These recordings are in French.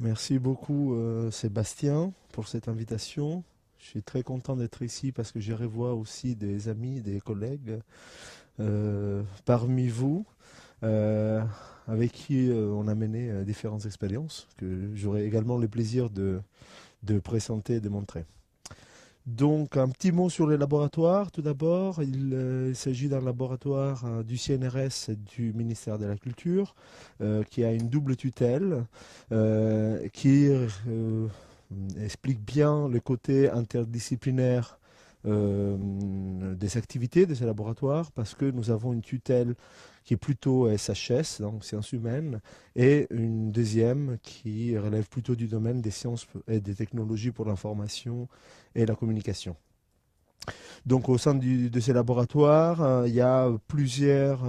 Merci beaucoup Sébastien pour cette invitation. Je suis très content d'être ici parce que je revois aussi des amis, des collègues parmi vous euh, avec qui on a mené différentes expériences que j'aurai également le plaisir de présenter et de montrer. Donc, un petit mot sur les laboratoires. Tout d'abord, il s'agit d'un laboratoire du CNRS et du ministère de la Culture qui a une double tutelle qui explique bien le côté interdisciplinaire des activités de ces laboratoires parce que nous avons une tutelle qui est plutôt SHS, donc sciences humaines, et une deuxième qui relève plutôt du domaine des sciences et des technologies pour l'information et la communication. Donc au sein de ces laboratoires, il y a plusieurs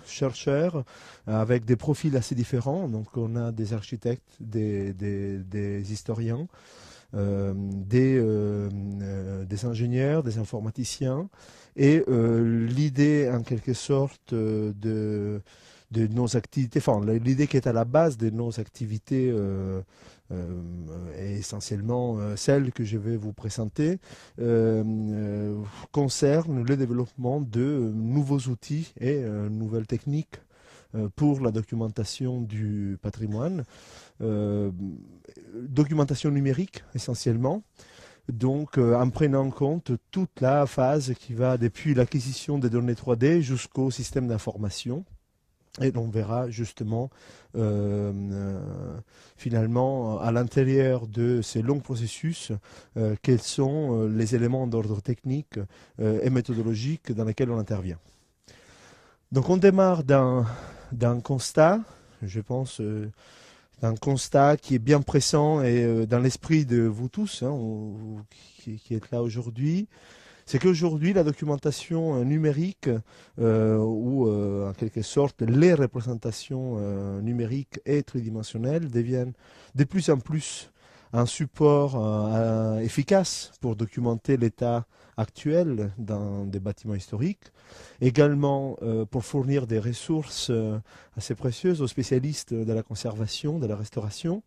chercheurs avec des profils assez différents. Donc on a des architectes, des historiens, des ingénieurs, des informaticiens. Et l'idée, en quelque sorte, de nos activités, enfin, l'idée qui est à la base de nos activités est essentiellement celle que je vais vous présenter, concerne le développement de nouveaux outils et nouvelles techniques pour la documentation du patrimoine, euh, documentation numérique essentiellement, donc en prenant en compte toute la phase qui va depuis l'acquisition des données 3D jusqu'au système d'information. Et on verra justement finalement à l'intérieur de ces longs processus quels sont les éléments d'ordre technique et méthodologique dans lesquels on intervient. Donc on démarre d'un constat, je pense, d'un constat qui est bien pressant et dans l'esprit de vous tous hein, qui êtes là aujourd'hui. C'est qu'aujourd'hui, la documentation numérique, ou en quelque sorte les représentations numériques et tridimensionnelles deviennent de plus en plus un support efficace pour documenter l'état actuel dans des bâtiments historiques, également pour fournir des ressources assez précieuses aux spécialistes de la conservation, de la restauration,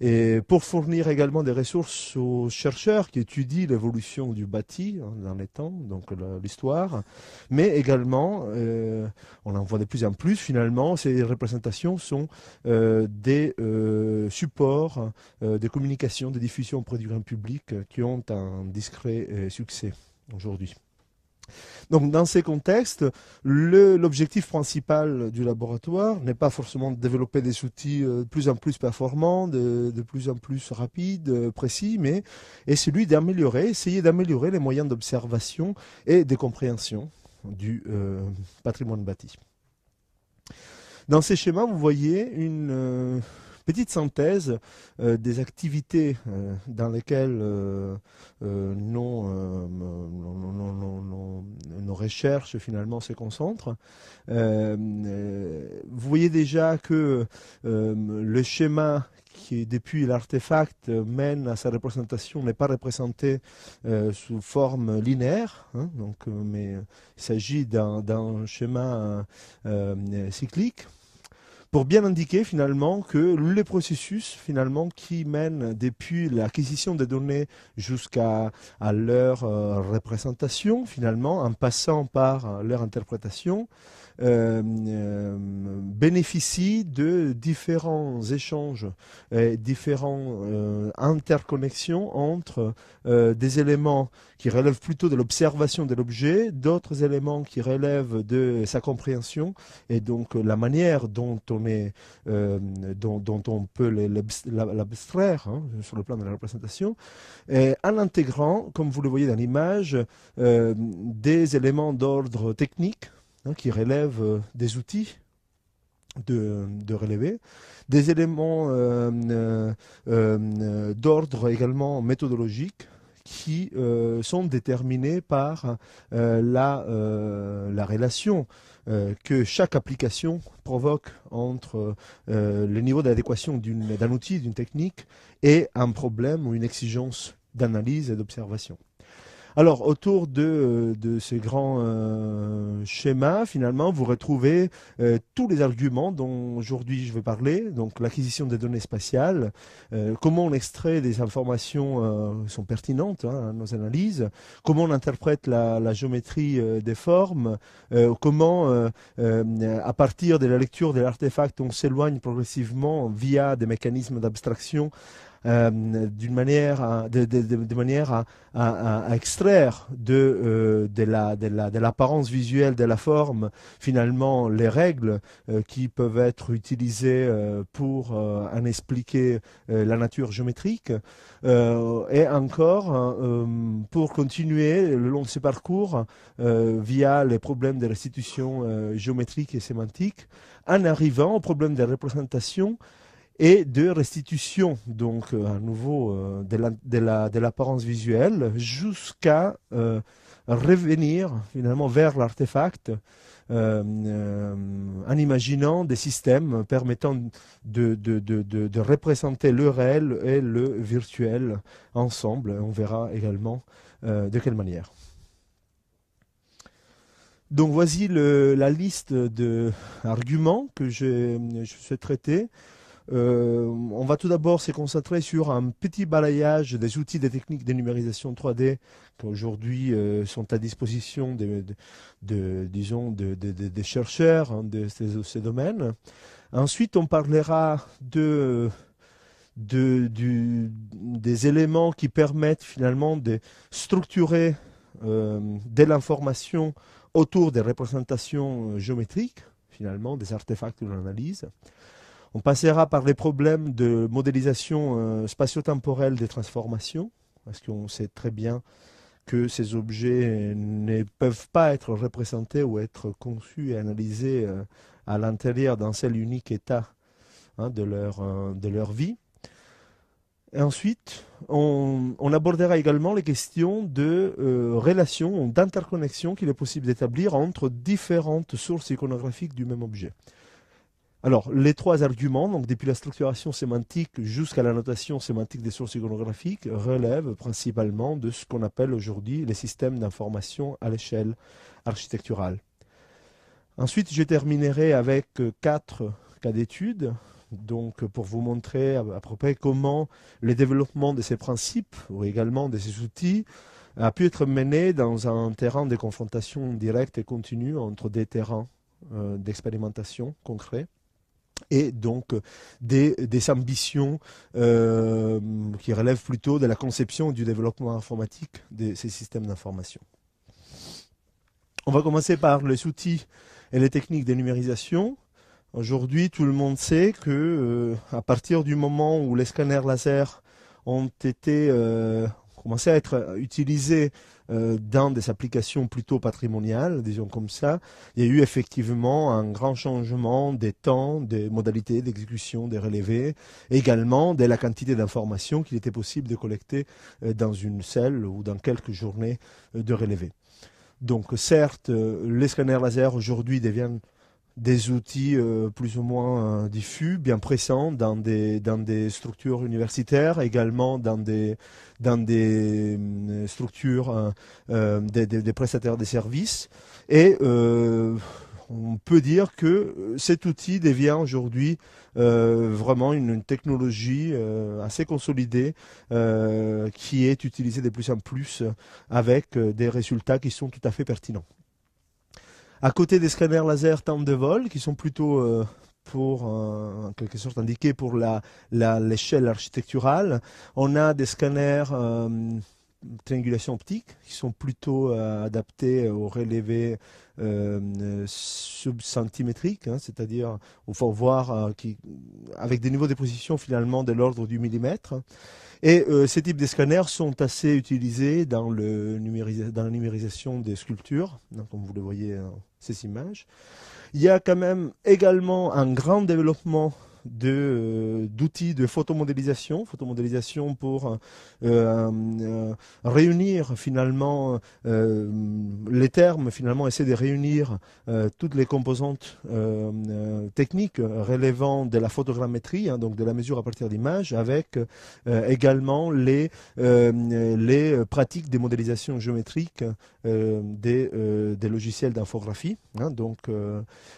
et pour fournir également des ressources aux chercheurs qui étudient l'évolution du bâti hein, dans les temps, donc l'histoire, mais également, on en voit de plus en plus finalement, ces représentations sont des supports de communication, de diffusion auprès du grand public qui ont un discret succès aujourd'hui. Donc, dans ces contextes, l'objectif principal du laboratoire n'est pas forcément de développer des outils de plus en plus performants, de plus en plus rapides, précis, mais est celui d'améliorer, essayer d'améliorer les moyens d'observation et de compréhension du patrimoine bâti. Dans ces schémas, vous voyez une petite synthèse des activités dans lesquelles nos recherches finalement se concentrent. Vous voyez déjà que le schéma qui, depuis l'artefact, mène à sa représentation n'est pas représenté sous forme linéaire, hein, donc, mais il s'agit d'un schéma cyclique pour bien indiquer finalement que les processus finalement qui mènent depuis l'acquisition des données jusqu'à leur représentation finalement en passant par leur interprétation bénéficient de différents échanges et différentes interconnexions entre des éléments qui relèvent plutôt de l'observation de l'objet, d'autres éléments qui relèvent de sa compréhension et donc la manière dont dont on peut l'abstraire hein, sur le plan de la représentation, en intégrant, comme vous le voyez dans l'image, des éléments d'ordre technique hein, qui relèvent des outils de relever, des éléments d'ordre également méthodologique qui sont déterminés par la relation que chaque application provoque entre le niveau d'adéquation d'un outil, d'une technique, et un problème ou une exigence d'analyse et d'observation. Alors, autour de ces grands schémas, finalement, vous retrouvez tous les arguments dont aujourd'hui je vais parler. Donc, l'acquisition des données spatiales, comment on extrait des informations qui sont pertinentes à nos analyses, comment on interprète la géométrie des formes, comment, à partir de la lecture de l'artefact, on s'éloigne progressivement via des mécanismes d'abstraction d'une manière de manière à extraire de l'apparence visuelle de la forme finalement les règles qui peuvent être utilisées pour en expliquer la nature géométrique et encore pour continuer le long de ce parcours via les problèmes de restitution géométrique et sémantique en arrivant au problème de représentation et de restitution, donc à nouveau de l'apparence visuelle, jusqu'à revenir finalement vers l'artefact en imaginant des systèmes permettant de représenter le réel et le virtuel ensemble. On verra également de quelle manière. Donc voici la liste d'arguments que je souhaite traiter. On va tout d'abord se concentrer sur un petit balayage des outils des techniques de numérisation 3D qui aujourd'hui sont à disposition disons, des chercheurs de ces domaines. Ensuite, on parlera des éléments qui permettent finalement de structurer de l'information autour des représentations géométriques, finalement, des artefacts de l'analyse. On passera par les problèmes de modélisation spatio-temporelle des transformations, parce qu'on sait très bien que ces objets ne peuvent pas être représentés ou être conçus et analysés à l'intérieur d'un seul unique état de leur vie. Et ensuite, on abordera également les questions de relations, d'interconnexion qu'il est possible d'établir entre différentes sources iconographiques du même objet. Alors, les trois arguments, donc depuis la structuration sémantique jusqu'à la notation sémantique des sources iconographiques, relèvent principalement de ce qu'on appelle aujourd'hui les systèmes d'information à l'échelle architecturale. Ensuite, je terminerai avec 4 cas d'étude, donc pour vous montrer à peu près comment le développement de ces principes, ou également de ces outils, a pu être mené dans un terrain de confrontation directe et continue entre des terrains d'expérimentation concrets et donc des ambitions qui relèvent plutôt de la conception et du développement informatique de ces systèmes d'information. On va commencer par les outils et les techniques de numérisation. Aujourd'hui, tout le monde sait que à partir du moment où les scanners laser ont commencé à être utilisés dans des applications plutôt patrimoniales, disons comme ça, il y a eu effectivement un grand changement des temps, des modalités d'exécution des relevés, également de la quantité d'informations qu'il était possible de collecter dans une seule ou dans quelques journées de relevés. Donc certes, les scanners laser aujourd'hui deviennent des outils plus ou moins diffus, bien présents dans des structures universitaires, également dans des structures des prestataires de services. Et on peut dire que cet outil devient aujourd'hui vraiment une technologie assez consolidée qui est utilisée de plus en plus avec des résultats qui sont tout à fait pertinents. À côté des scanners laser temps de vol, qui sont plutôt pour, en quelque sorte, indiqués pour l'échelle architecturale, on a des scanners triangulation optique, qui sont plutôt adaptés aux relevés subcentimétriques, c'est-à-dire il faut voir avec des niveaux de position finalement de l'ordre du millimètre. Et ces types de scanners sont assez utilisés dans la numérisation des sculptures, comme vous le voyez dans ces images. Il y a quand même également un grand développement d'outils de photomodélisation pour réunir finalement les termes, finalement essayer de réunir toutes les composantes techniques relevant de la photogrammétrie, hein, donc de la mesure à partir d'images, avec également les pratiques des modélisations géométriques des logiciels d'infographie. Hein, donc,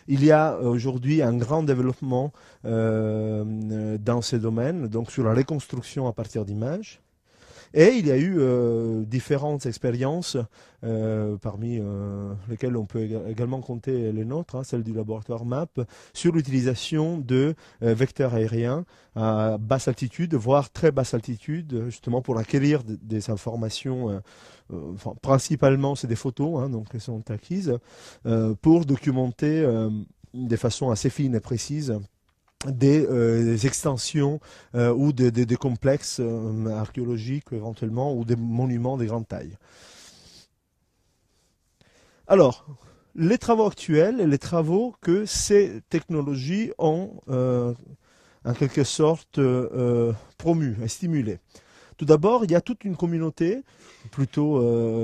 il y a aujourd'hui un grand développement dans ces domaines, donc sur la reconstruction à partir d'images. Et il y a eu différentes expériences, parmi lesquelles on peut également compter les nôtres, hein, celle du laboratoire MAP, sur l'utilisation de vecteurs aériens à basse altitude, voire très basse altitude, justement pour acquérir des informations, enfin, principalement c'est des photos, hein, donc elles sont acquises, pour documenter de façon assez fine et précise des extensions ou des complexes archéologiques éventuellement ou des monuments de grande taille. Alors, les travaux actuels et les travaux que ces technologies ont en quelque sorte promus et stimulés. Tout d'abord, il y a toute une communauté, plutôt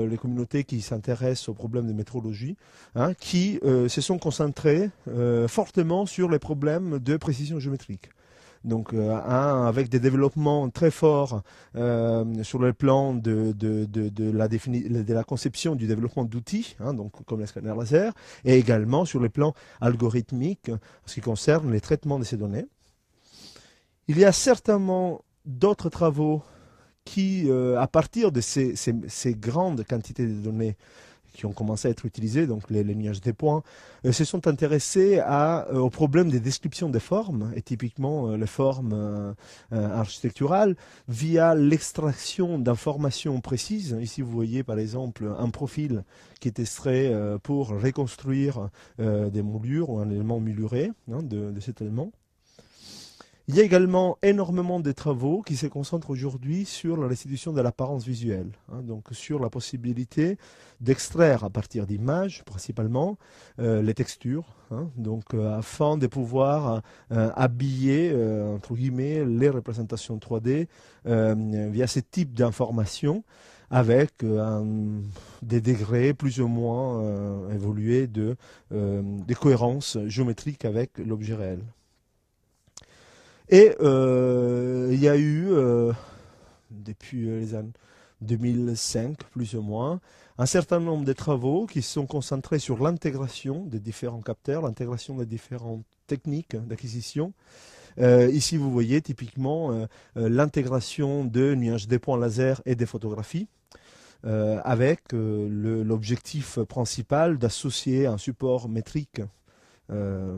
les communautés qui s'intéressent aux problèmes de métrologie, hein, qui se sont concentrées fortement sur les problèmes de précision géométrique. Donc, avec des développements très forts sur le plan de la conception du développement d'outils, hein, donc comme les scanners laser, et également sur le plan algorithmique, en ce qui concerne les traitements de ces données. Il y a certainement d'autres travaux qui, à partir de ces grandes quantités de données qui ont commencé à être utilisées, donc les nuages des points, se sont intéressés au problème des descriptions des formes, et typiquement les formes architecturales, via l'extraction d'informations précises. Ici, vous voyez par exemple un profil qui est extrait pour reconstruire des moulures ou un élément mouluré, hein, de cet élément. Il y a également énormément de travaux qui se concentrent aujourd'hui sur la restitution de l'apparence visuelle, hein, donc sur la possibilité d'extraire à partir d'images, principalement, les textures, hein, donc afin de pouvoir habiller, entre guillemets, les représentations 3D via ce type d'informations avec des degrés plus ou moins évolués de cohérence géométrique avec l'objet réel. Et il y a eu, depuis les années 2005 plus ou moins, un certain nombre de travaux qui se sont concentrés sur l'intégration des différents capteurs, l'intégration des différentes techniques d'acquisition. Ici, vous voyez typiquement l'intégration de nuages des points laser et des photographies, avec l'objectif principal d'associer un support métrique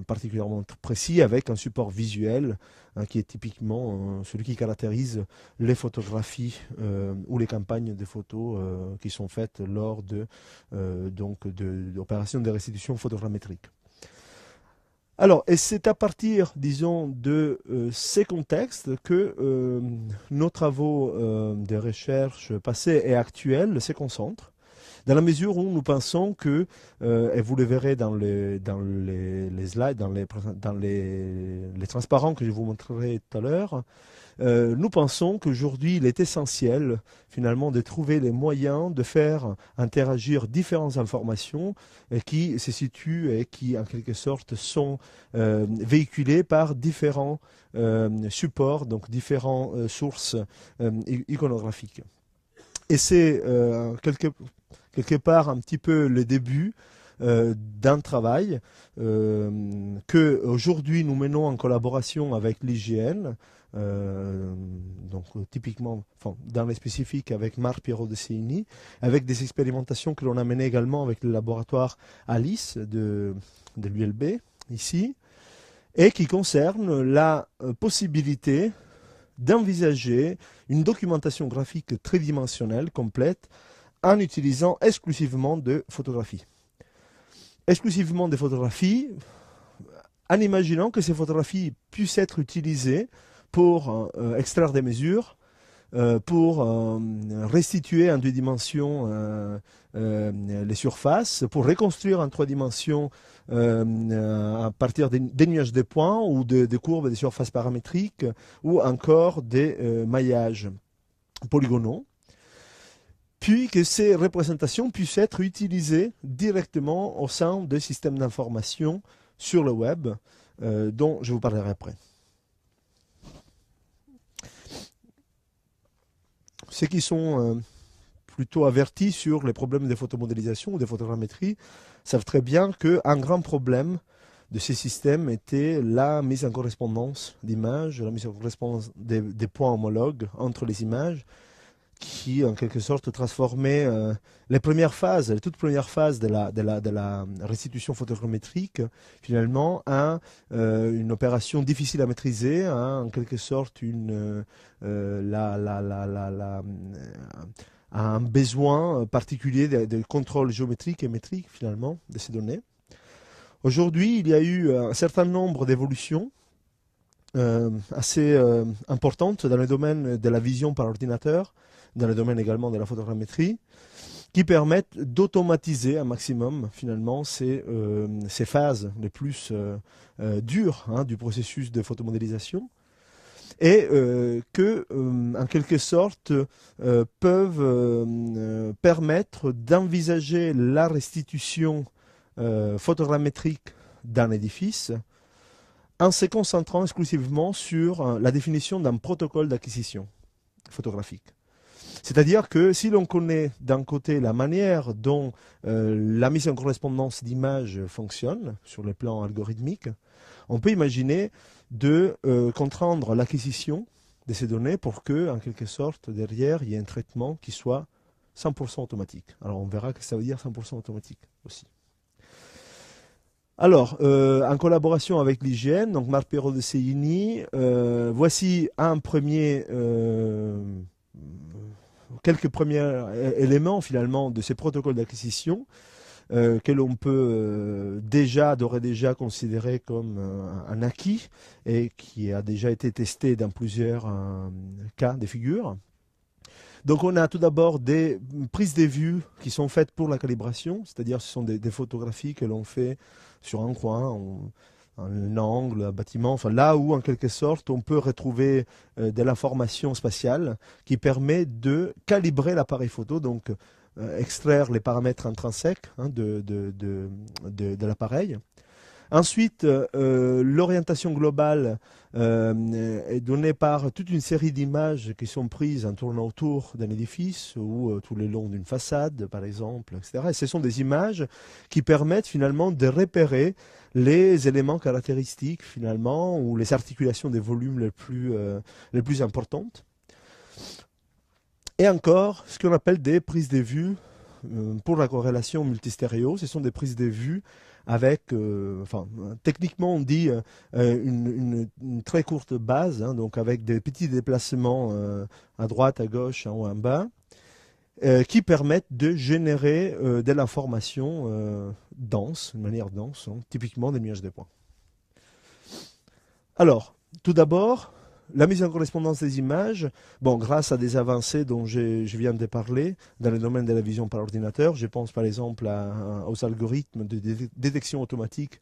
particulièrement précis avec un support visuel hein, qui est typiquement celui qui caractérise les photographies ou les campagnes de photos qui sont faites lors d'opérations de restitution photogrammétrique. Alors, et c'est à partir, disons, de ces contextes que nos travaux de recherche passés et actuels se concentrent. Dans la mesure où nous pensons que, et vous le verrez dans les slides, dans les transparents que je vous montrerai tout à l'heure, nous pensons qu'aujourd'hui, il est essentiel, finalement, de trouver les moyens de faire interagir différentes informations qui se situent et qui, en quelque sorte, sont véhiculées par différents supports, donc différentes sources iconographiques. Et c'est quelque part un petit peu le début d'un travail que aujourd'hui nous menons en collaboration avec l'IGN, donc typiquement, enfin, dans les spécifiques avec Marc Pierrot de Seini, avec des expérimentations que l'on a menées également avec le laboratoire Alice de l'ULB ici, et qui concernent la possibilité d'envisager une documentation graphique tridimensionnelle complète en utilisant exclusivement de photographies. Exclusivement des photographies, en imaginant que ces photographies puissent être utilisées pour extraire des mesures pour restituer en 2 dimensions les surfaces, pour reconstruire en 3 dimensions à partir des nuages de points ou des courbes des surfaces paramétriques ou encore des maillages polygonaux, puis que ces représentations puissent être utilisées directement au sein de systèmes d'information sur le web, dont je vous parlerai après. Ceux qui sont plutôt avertis sur les problèmes de photomodélisation ou de photogrammétrie savent très bien qu'un grand problème de ces systèmes était la mise en correspondance d'images, la mise en correspondance des points homologues entre les images, qui en quelque sorte transformait les toutes premières phases de la restitution photogrammétrique finalement en une opération difficile à maîtriser, hein, en quelque sorte un besoin particulier de contrôle géométrique et métrique finalement de ces données. Aujourd'hui, il y a eu un certain nombre d'évolutions assez importantes dans le domaine de la vision par ordinateur, dans le domaine également de la photogrammétrie, qui permettent d'automatiser un maximum finalement ces phases les plus dures, hein, du processus de photomodélisation, et que, en quelque sorte, peuvent permettre d'envisager la restitution photogrammétrique d'un édifice en se concentrant exclusivement sur la définition d'un protocole d'acquisition photographique. C'est-à-dire que si l'on connaît d'un côté la manière dont la mise en correspondance d'images fonctionne sur le plan algorithmique, on peut imaginer de contraindre l'acquisition de ces données pour que, en quelque sorte, derrière, il y ait un traitement qui soit 100% automatique. Alors on verra que ça veut dire 100% automatique aussi. Alors, en collaboration avec l'IGN, donc Marc Perrault de CINI, voici quelques premiers éléments finalement de ces protocoles d'acquisition que l'on peut d'ores et déjà considérer comme un acquis et qui a déjà été testé dans plusieurs cas de figure. Donc on a tout d'abord des prises de vue qui sont faites pour la calibration, c'est-à-dire ce sont des photographies que l'on fait sur un coin, un angle, un bâtiment, enfin là où en quelque sorte on peut retrouver de l'information spatiale qui permet de calibrer l'appareil photo, donc extraire les paramètres intrinsèques, hein, de l'appareil. Ensuite, l'orientation globale est donnée par toute une série d'images qui sont prises en tournant autour d'un édifice ou tout le long d'une façade, par exemple, etc. Et ce sont des images qui permettent finalement de repérer les éléments caractéristiques finalement ou les articulations des volumes les plus importantes. Et encore, ce qu'on appelle des prises de vue pour la corrélation multistéréo, ce sont des prises de vue avec, techniquement on dit une très courte base, hein, donc avec des petits déplacements à droite, à gauche, en haut, en bas, qui permettent de générer de l'information dense, de manière dense, hein, typiquement des nuages de points. Alors, tout d'abord, la mise en correspondance des images, bon, grâce à des avancées dont je viens de parler dans le domaine de la vision par ordinateur, je pense par exemple aux algorithmes de détection automatique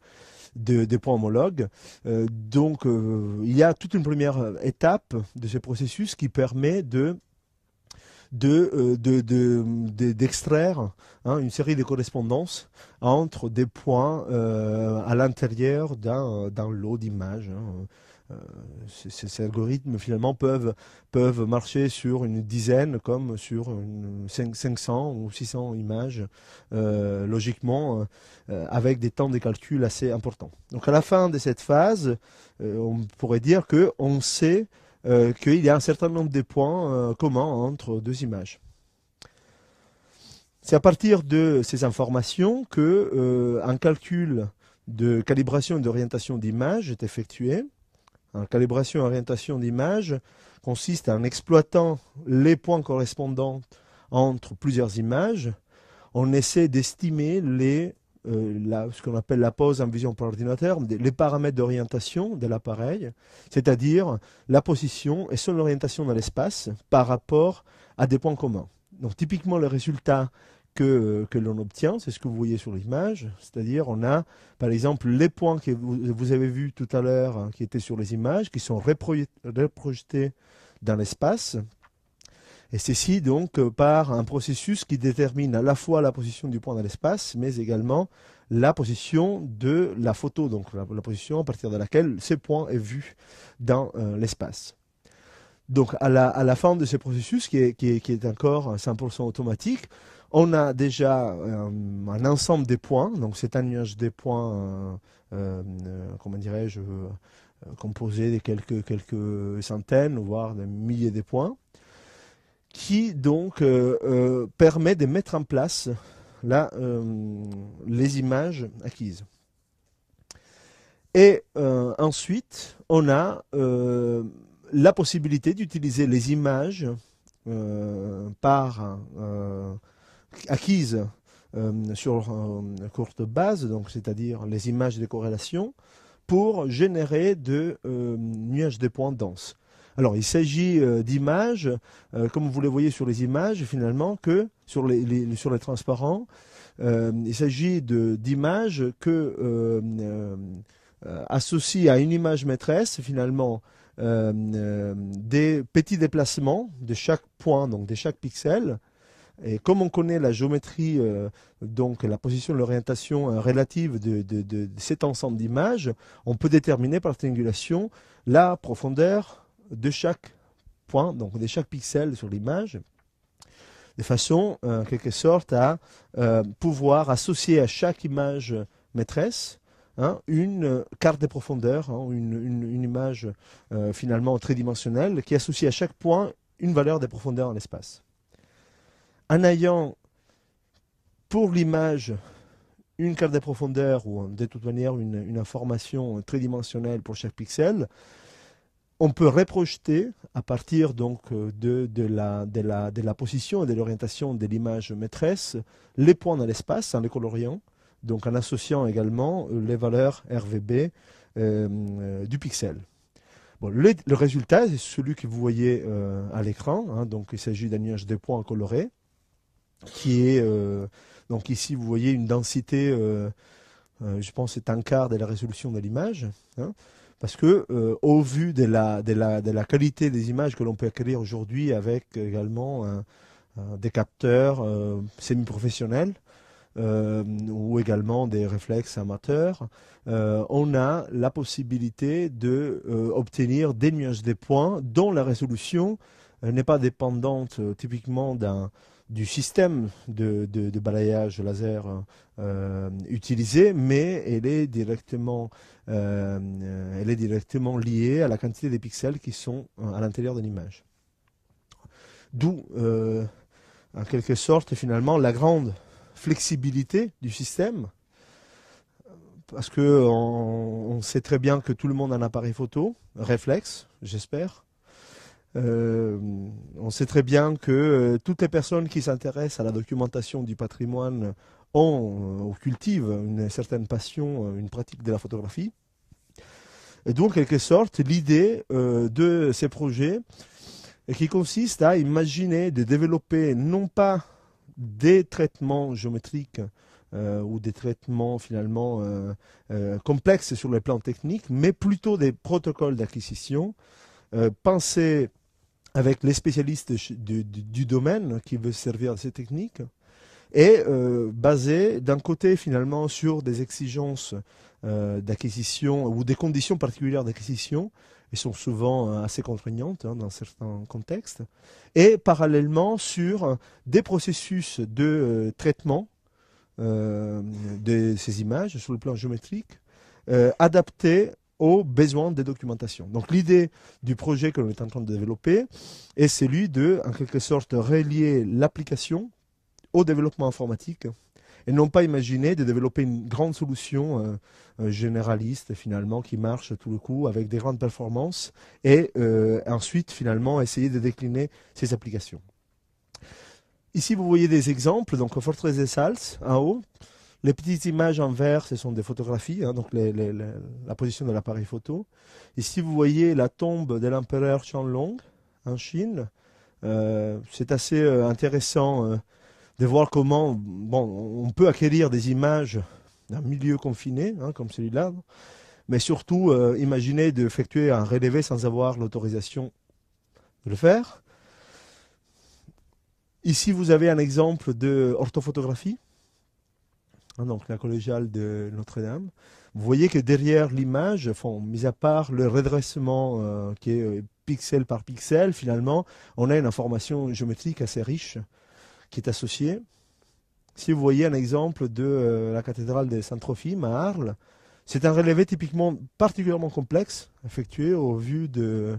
des points homologues. Il y a toute une première étape de ce processus qui permet d'extraire une série de correspondances entre des points à l'intérieur d'un lot d'images. Ces algorithmes finalement peuvent marcher sur une dizaine comme sur 500 ou 600 images logiquement avec des temps de calcul assez importants. Donc à la fin de cette phase, on pourrait dire qu'on sait qu'il y a un certain nombre de points communs entre deux images. C'est à partir de ces informations qu'un calcul de calibration et d'orientation d'image est effectué. La calibration et orientation d'image consiste en exploitant les points correspondants entre plusieurs images. On essaie d'estimer les ce qu'on appelle la pose en vision par ordinateur, les paramètres d'orientation de l'appareil, c'est-à-dire la position et son orientation dans l'espace par rapport à des points communs. Donc typiquement le résultat que l'on obtient, c'est ce que vous voyez sur l'image, c'est-à-dire on a par exemple les points que vous avez vus tout à l'heure, hein, qui étaient sur les images, qui sont reprojetés dans l'espace. Et ceci donc par un processus qui détermine à la fois la position du point dans l'espace, mais également la position de la photo, donc la position à partir de laquelle ce point est vu dans l'espace. Donc à la fin de ce processus, qui est encore 100% automatique, on a déjà un ensemble de points, donc c'est un nuage de points, comment dirais-je, composé de quelques centaines, voire des milliers de points, qui donc permet de mettre en place les images acquises. Et ensuite, on a la possibilité d'utiliser les images acquises sur courte base, donc c'est-à-dire les images de corrélation, pour générer de nuages de points denses. Alors, il s'agit d'images, comme vous le voyez sur les images, finalement, que sur les transparents, il s'agit d'images associées à une image maîtresse, finalement, des petits déplacements de chaque point, donc de chaque pixel. Et comme on connaît la géométrie, donc la position de l'orientation relative de cet ensemble d'images, on peut déterminer par triangulation la profondeur de chaque point, donc de chaque pixel sur l'image, de façon, en quelque sorte, à pouvoir associer à chaque image maîtresse une carte de profondeur, une image finalement tridimensionnelle qui associe à chaque point une valeur de profondeur en l'espace. En ayant pour l'image une carte de profondeur ou de toute manière une information tridimensionnelle pour chaque pixel, on peut reprojeter à partir donc de la position et de l'orientation de l'image maîtresse les points dans l'espace en les coloriant, donc en associant également les valeurs RVB du pixel. Bon, le résultat, c'est celui que vous voyez à l'écran, donc il s'agit d'un nuage de points colorés, qui est, donc ici vous voyez une densité, je pense c'est un quart de la résolution de l'image, parce que au vu de la qualité des images que l'on peut acquérir aujourd'hui avec également des capteurs semi-professionnels ou également des réflexes amateurs, on a la possibilité d'obtenir des nuages de points dont la résolution n'est pas dépendante typiquement du système de balayage laser utilisé, mais elle est directement liée à la quantité des pixels qui sont à l'intérieur de l'image. D'où, en quelque sorte, finalement, la grande flexibilité du système, parce que on sait très bien que tout le monde a un appareil photo, réflexe, j'espère. On sait très bien que toutes les personnes qui s'intéressent à la documentation du patrimoine ont ou cultivent une certaine passion, une pratique de la photographie. Et donc, en quelque sorte, l'idée de ces projets qui consiste à imaginer de développer non pas des traitements géométriques ou des traitements finalement complexes sur le plan technique, mais plutôt des protocoles d'acquisition pensés avec les spécialistes du domaine qui veulent servir de ces techniques, et basés d'un côté finalement sur des exigences d'acquisition ou des conditions particulières d'acquisition, et sont souvent assez contraignantes dans certains contextes, et parallèlement sur des processus de traitement de ces images sur le plan géométrique adaptés aux besoins des documentations. Donc l'idée du projet que l'on est en train de développer est celui de, en quelque sorte, relier l'application au développement informatique et non pas imaginer de développer une grande solution généraliste finalement qui marche tout le coup avec des grandes performances et ensuite finalement essayer de décliner ces applications. Ici vous voyez des exemples, donc Fortress des Salles en haut. Les petites images en vert, ce sont des photographies, hein, donc la position de l'appareil photo. Ici, vous voyez la tombe de l'empereur Qianlong en Chine. C'est assez intéressant de voir comment on peut acquérir des images d'un milieu confiné, hein, comme celui-là, mais surtout imaginer d'effectuer un relevé sans avoir l'autorisation de le faire. Ici, vous avez un exemple de orthophotographie, hein, donc la collégiale de Notre-Dame. Vous voyez que derrière l'image, mis à part le redressement qui est pixel par pixel, finalement, on a une information géométrique assez riche qui est associée. Si vous voyez un exemple de la cathédrale de Saint-Trophime à Arles, c'est un relevé typiquement particulièrement complexe, effectué au vu de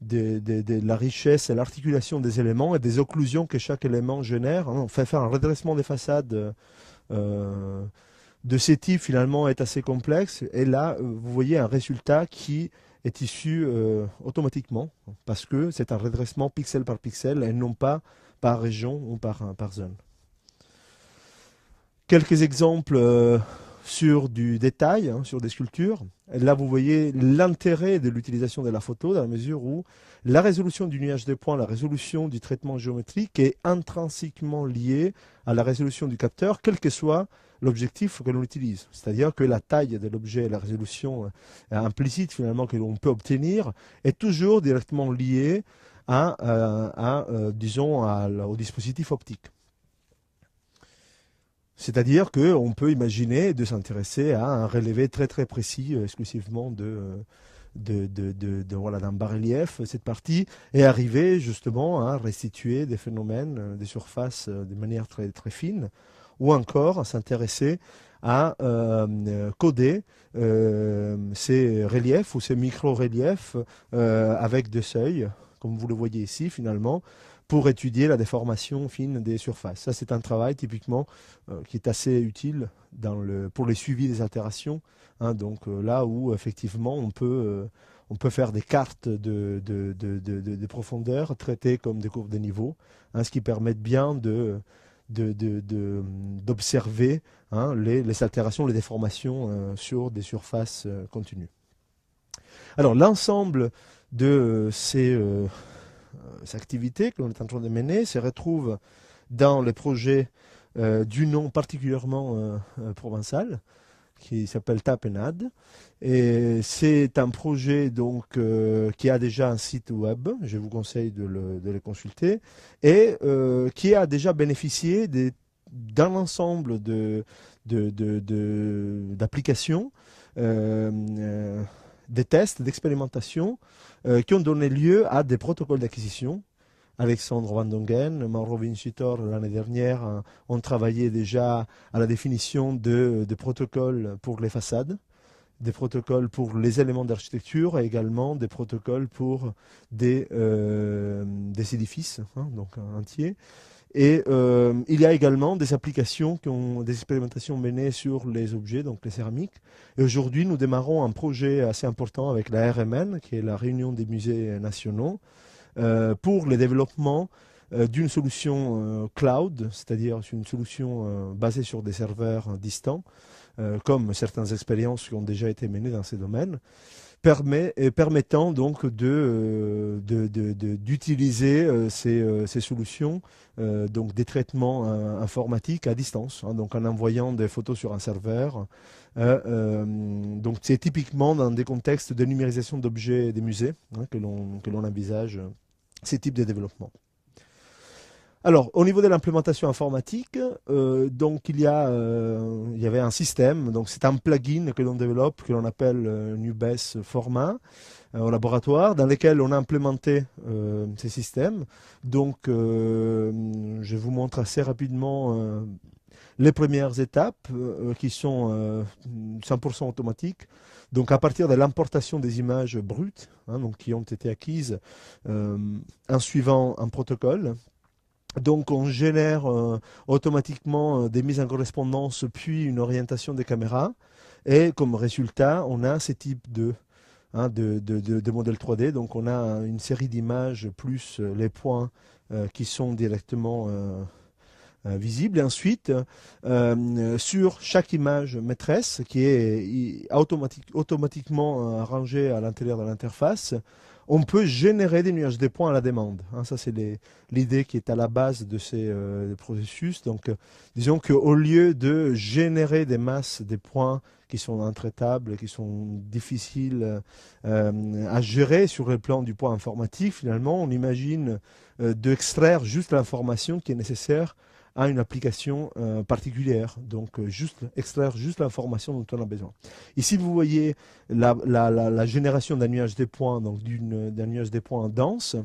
la richesse et l'articulation des éléments et des occlusions que chaque élément génère. On fait faire un redressement des façades de ces types, finalement, est assez complexe. Et là, vous voyez un résultat qui est issu automatiquement, parce que c'est un redressement pixel par pixel et non pas par région ou par zone. Quelques exemples sur du détail, hein, sur des sculptures. Et là, vous voyez l'intérêt de l'utilisation de la photo dans la mesure où la résolution du nuage de points, la résolution du traitement géométrique est intrinsèquement liée à la résolution du capteur, quel que soit l'objectif que l'on utilise. C'est-à-dire que la taille de l'objet, la résolution implicite finalement que l'on peut obtenir est toujours directement liée disons, au dispositif optique. C'est-à-dire qu'on peut imaginer de s'intéresser à un relevé très très précis, exclusivement voilà, d'un bas-relief, cette partie, et arriver justement à restituer des phénomènes, des surfaces de manière très, très fine, ou encore à s'intéresser à coder ces reliefs ou ces micro-reliefs avec des seuils, comme vous le voyez ici finalement, pour étudier la déformation fine des surfaces. Ça, c'est un travail typiquement qui est assez utile pour les suivis des altérations. Hein, donc là où effectivement on peut faire des cartes de profondeur traitées comme des courbes de niveau, hein, ce qui permet bien d'observer hein, les altérations, les déformations sur des surfaces continues. Alors l'ensemble de ces activités que l'on est en train de mener se retrouvent dans les projets du nom particulièrement provençal qui s'appelle Tapenade. Et c'est un projet donc qui a déjà un site web, je vous conseille de le consulter, et qui a déjà bénéficié d'un ensemble d'applications, des tests, d'expérimentation qui ont donné lieu à des protocoles d'acquisition. Alexandre Van Dongen, Mauro Vincitor l'année dernière ont travaillé déjà à la définition de protocoles pour les façades, des protocoles pour les éléments d'architecture et également des protocoles pour des édifices, hein, donc entiers. Et il y a également des applications des expérimentations menées sur les objets, donc les céramiques. Et aujourd'hui, nous démarrons un projet assez important avec la RMN, qui est la Réunion des musées nationaux, pour le développement d'une solution cloud, c'est-à-dire une solution basée sur des serveurs distants, comme certaines expériences qui ont déjà été menées dans ces domaines, permettant donc d'utiliser ces solutions, donc des traitements informatiques à distance, hein, donc en envoyant des photos sur un serveur. Donc c'est typiquement dans des contextes de numérisation d'objets des musées hein, que l'on envisage ces types de développement. Alors, au niveau de l'implémentation informatique, donc il y avait un système, donc c'est un plugin que l'on développe, que l'on appelle Nubes Format, au laboratoire, dans lequel on a implémenté ces systèmes. Donc, je vous montre assez rapidement les premières étapes qui sont 100% automatiques. Donc à partir de l'importation des images brutes, hein, donc qui ont été acquises en suivant un protocole. Donc on génère automatiquement des mises en correspondance puis une orientation des caméras. Et comme résultat, on a ces types de modèles 3D. Donc on a une série d'images plus les points qui sont directement visible. Et ensuite, sur chaque image maîtresse, qui est automatiquement rangée à l'intérieur de l'interface, on peut générer des nuages de points à la demande. Hein, ça, c'est l'idée qui est à la base de ces processus. Donc, disons qu'au lieu de générer des masses de points qui sont intraitables, qui sont difficiles à gérer sur le plan du point informatique, finalement, on imagine d'extraire juste l'information qui est nécessaire à une application particulière. Donc, extraire juste l'information dont on a besoin. Ici, vous voyez la génération d'un nuage des points, donc d'un nuage des points dense,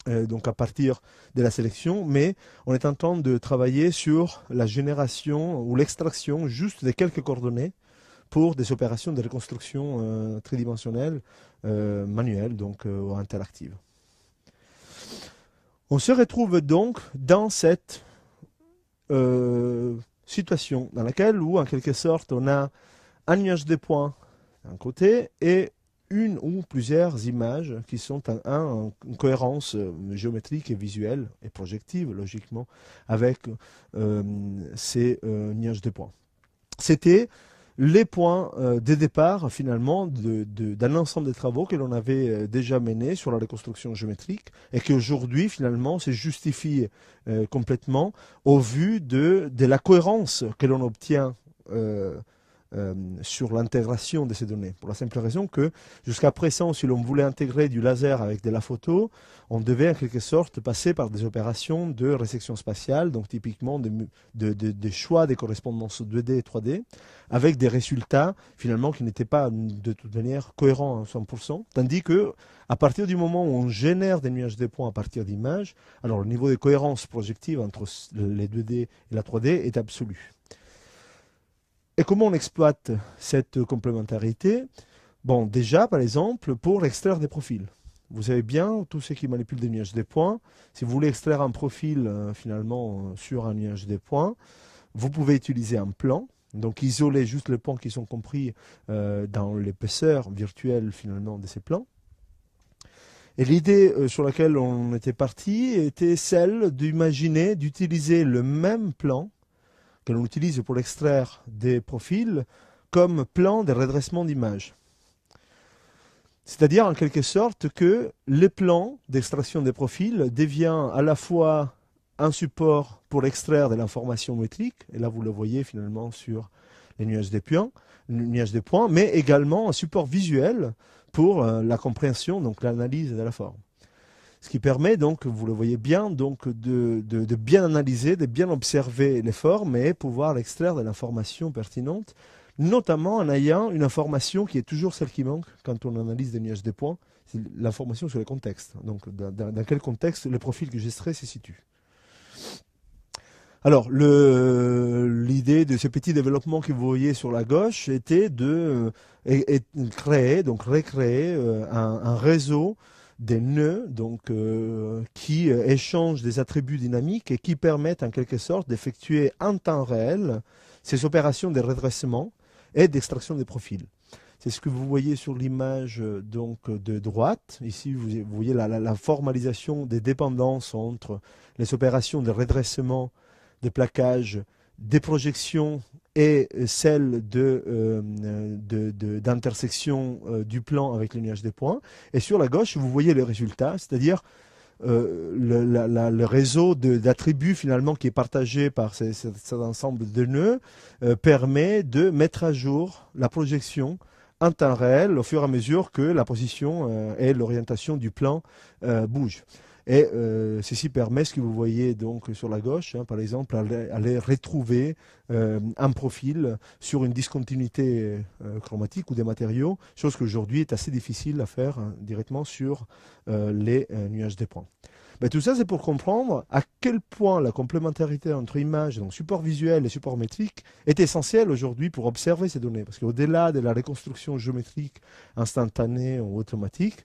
donc à partir de la sélection, mais on est en train de travailler sur la génération ou l'extraction juste de quelques coordonnées pour des opérations de reconstruction tridimensionnelle, manuelle, donc interactive. On se retrouve donc dans cette situation dans laquelle, où en quelque sorte, on a un nuage de points d'un côté et une ou plusieurs images qui sont en cohérence géométrique et visuelle et projective, logiquement, avec ces nuages de points. C'était les points de départ, finalement, d'un ensemble de travaux que l'on avait déjà menés sur la reconstruction géométrique et qui aujourd'hui, finalement, se justifie complètement au vu de la cohérence que l'on obtient sur l'intégration de ces données. Pour la simple raison que, jusqu'à présent, si l'on voulait intégrer du laser avec de la photo, on devait en quelque sorte passer par des opérations de résection spatiale, donc typiquement des choix des correspondances 2D et 3D, avec des résultats finalement qui n'étaient pas de toute manière cohérents à 100%, tandis que à partir du moment où on génère des nuages de points à partir d'images, alors le niveau de cohérence projective entre les 2D et la 3D est absolu. Et comment on exploite cette complémentarité? Bon, déjà, par exemple, pour extraire des profils. Vous savez bien, tous ceux qui manipulent des nuages de points, si vous voulez extraire un profil finalement sur un nuage de points, vous pouvez utiliser un plan, donc isoler juste les points qui sont compris dans l'épaisseur virtuelle finalement de ces plans. Et l'idée sur laquelle on était parti était celle d'imaginer, d'utiliser le même plan que l'on utilise pour extraire des profils comme plan de redressement d'image. C'est-à-dire en quelque sorte que le plan d'extraction des profils devient à la fois un support pour extraire de l'information métrique, et là vous le voyez finalement sur les nuages des points, mais également un support visuel pour la compréhension, donc l'analyse de la forme. Ce qui permet donc, vous le voyez bien, donc de bien analyser, de bien observer les formes et pouvoir extraire de l'information pertinente, notamment en ayant une information qui est toujours celle qui manque quand on analyse des nuages de points, c'est l'information sur le contexte. Donc dans quel contexte le profil que j'extrais se situe. Alors, l'idée de ce petit développement que vous voyez sur la gauche était de recréer un réseau des nœuds qui échangent des attributs dynamiques et qui permettent en quelque sorte d'effectuer en temps réel ces opérations de redressement et d'extraction des profils. C'est ce que vous voyez sur l'image de droite. Ici, vous voyez la formalisation des dépendances entre les opérations de redressement, de plaquage, des projections et celle d'intersection du plan avec le nuage des points. Et sur la gauche, vous voyez le résultat, c'est-à-dire le réseau d'attributs finalement qui est partagé par cet ensemble de nœuds permet de mettre à jour la projection en temps réel au fur et à mesure que la position et l'orientation du plan bougent. Et ceci permet, ce que vous voyez donc sur la gauche, par exemple, aller retrouver un profil sur une discontinuité chromatique ou des matériaux, chose qu'aujourd'hui est assez difficile à faire directement sur les nuages des points. Mais tout ça, c'est pour comprendre à quel point la complémentarité entre images, donc support visuel et support métrique, est essentielle aujourd'hui pour observer ces données. Parce qu'au-delà de la reconstruction géométrique instantanée ou automatique,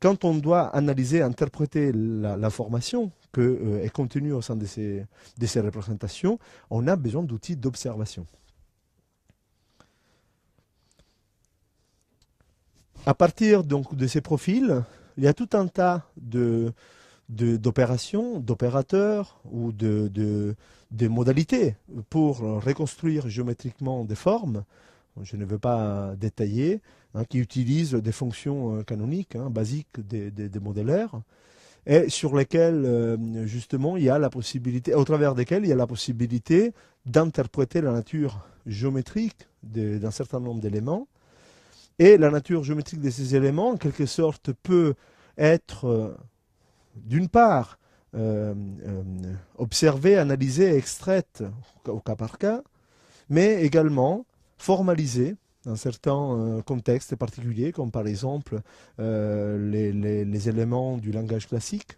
quand on doit analyser, interpréter l'information qui est contenue au sein de ces représentations, on a besoin d'outils d'observation. À partir donc de ces profils, il y a tout un tas de d'opérations, d'opérateurs ou de modalités pour reconstruire géométriquement des formes. Je ne veux pas détailler, qui utilisent des fonctions canoniques, basiques des modélaires, et sur lesquelles justement il y a la possibilité, au travers desquelles il y a la possibilité d'interpréter la nature géométrique d'un certain nombre d'éléments. Et la nature géométrique de ces éléments, en quelque sorte, peut être, d'une part, observée, analysée, extraite au cas par cas, mais également formalisée dans certains contextes particuliers, comme par exemple les éléments du langage classique,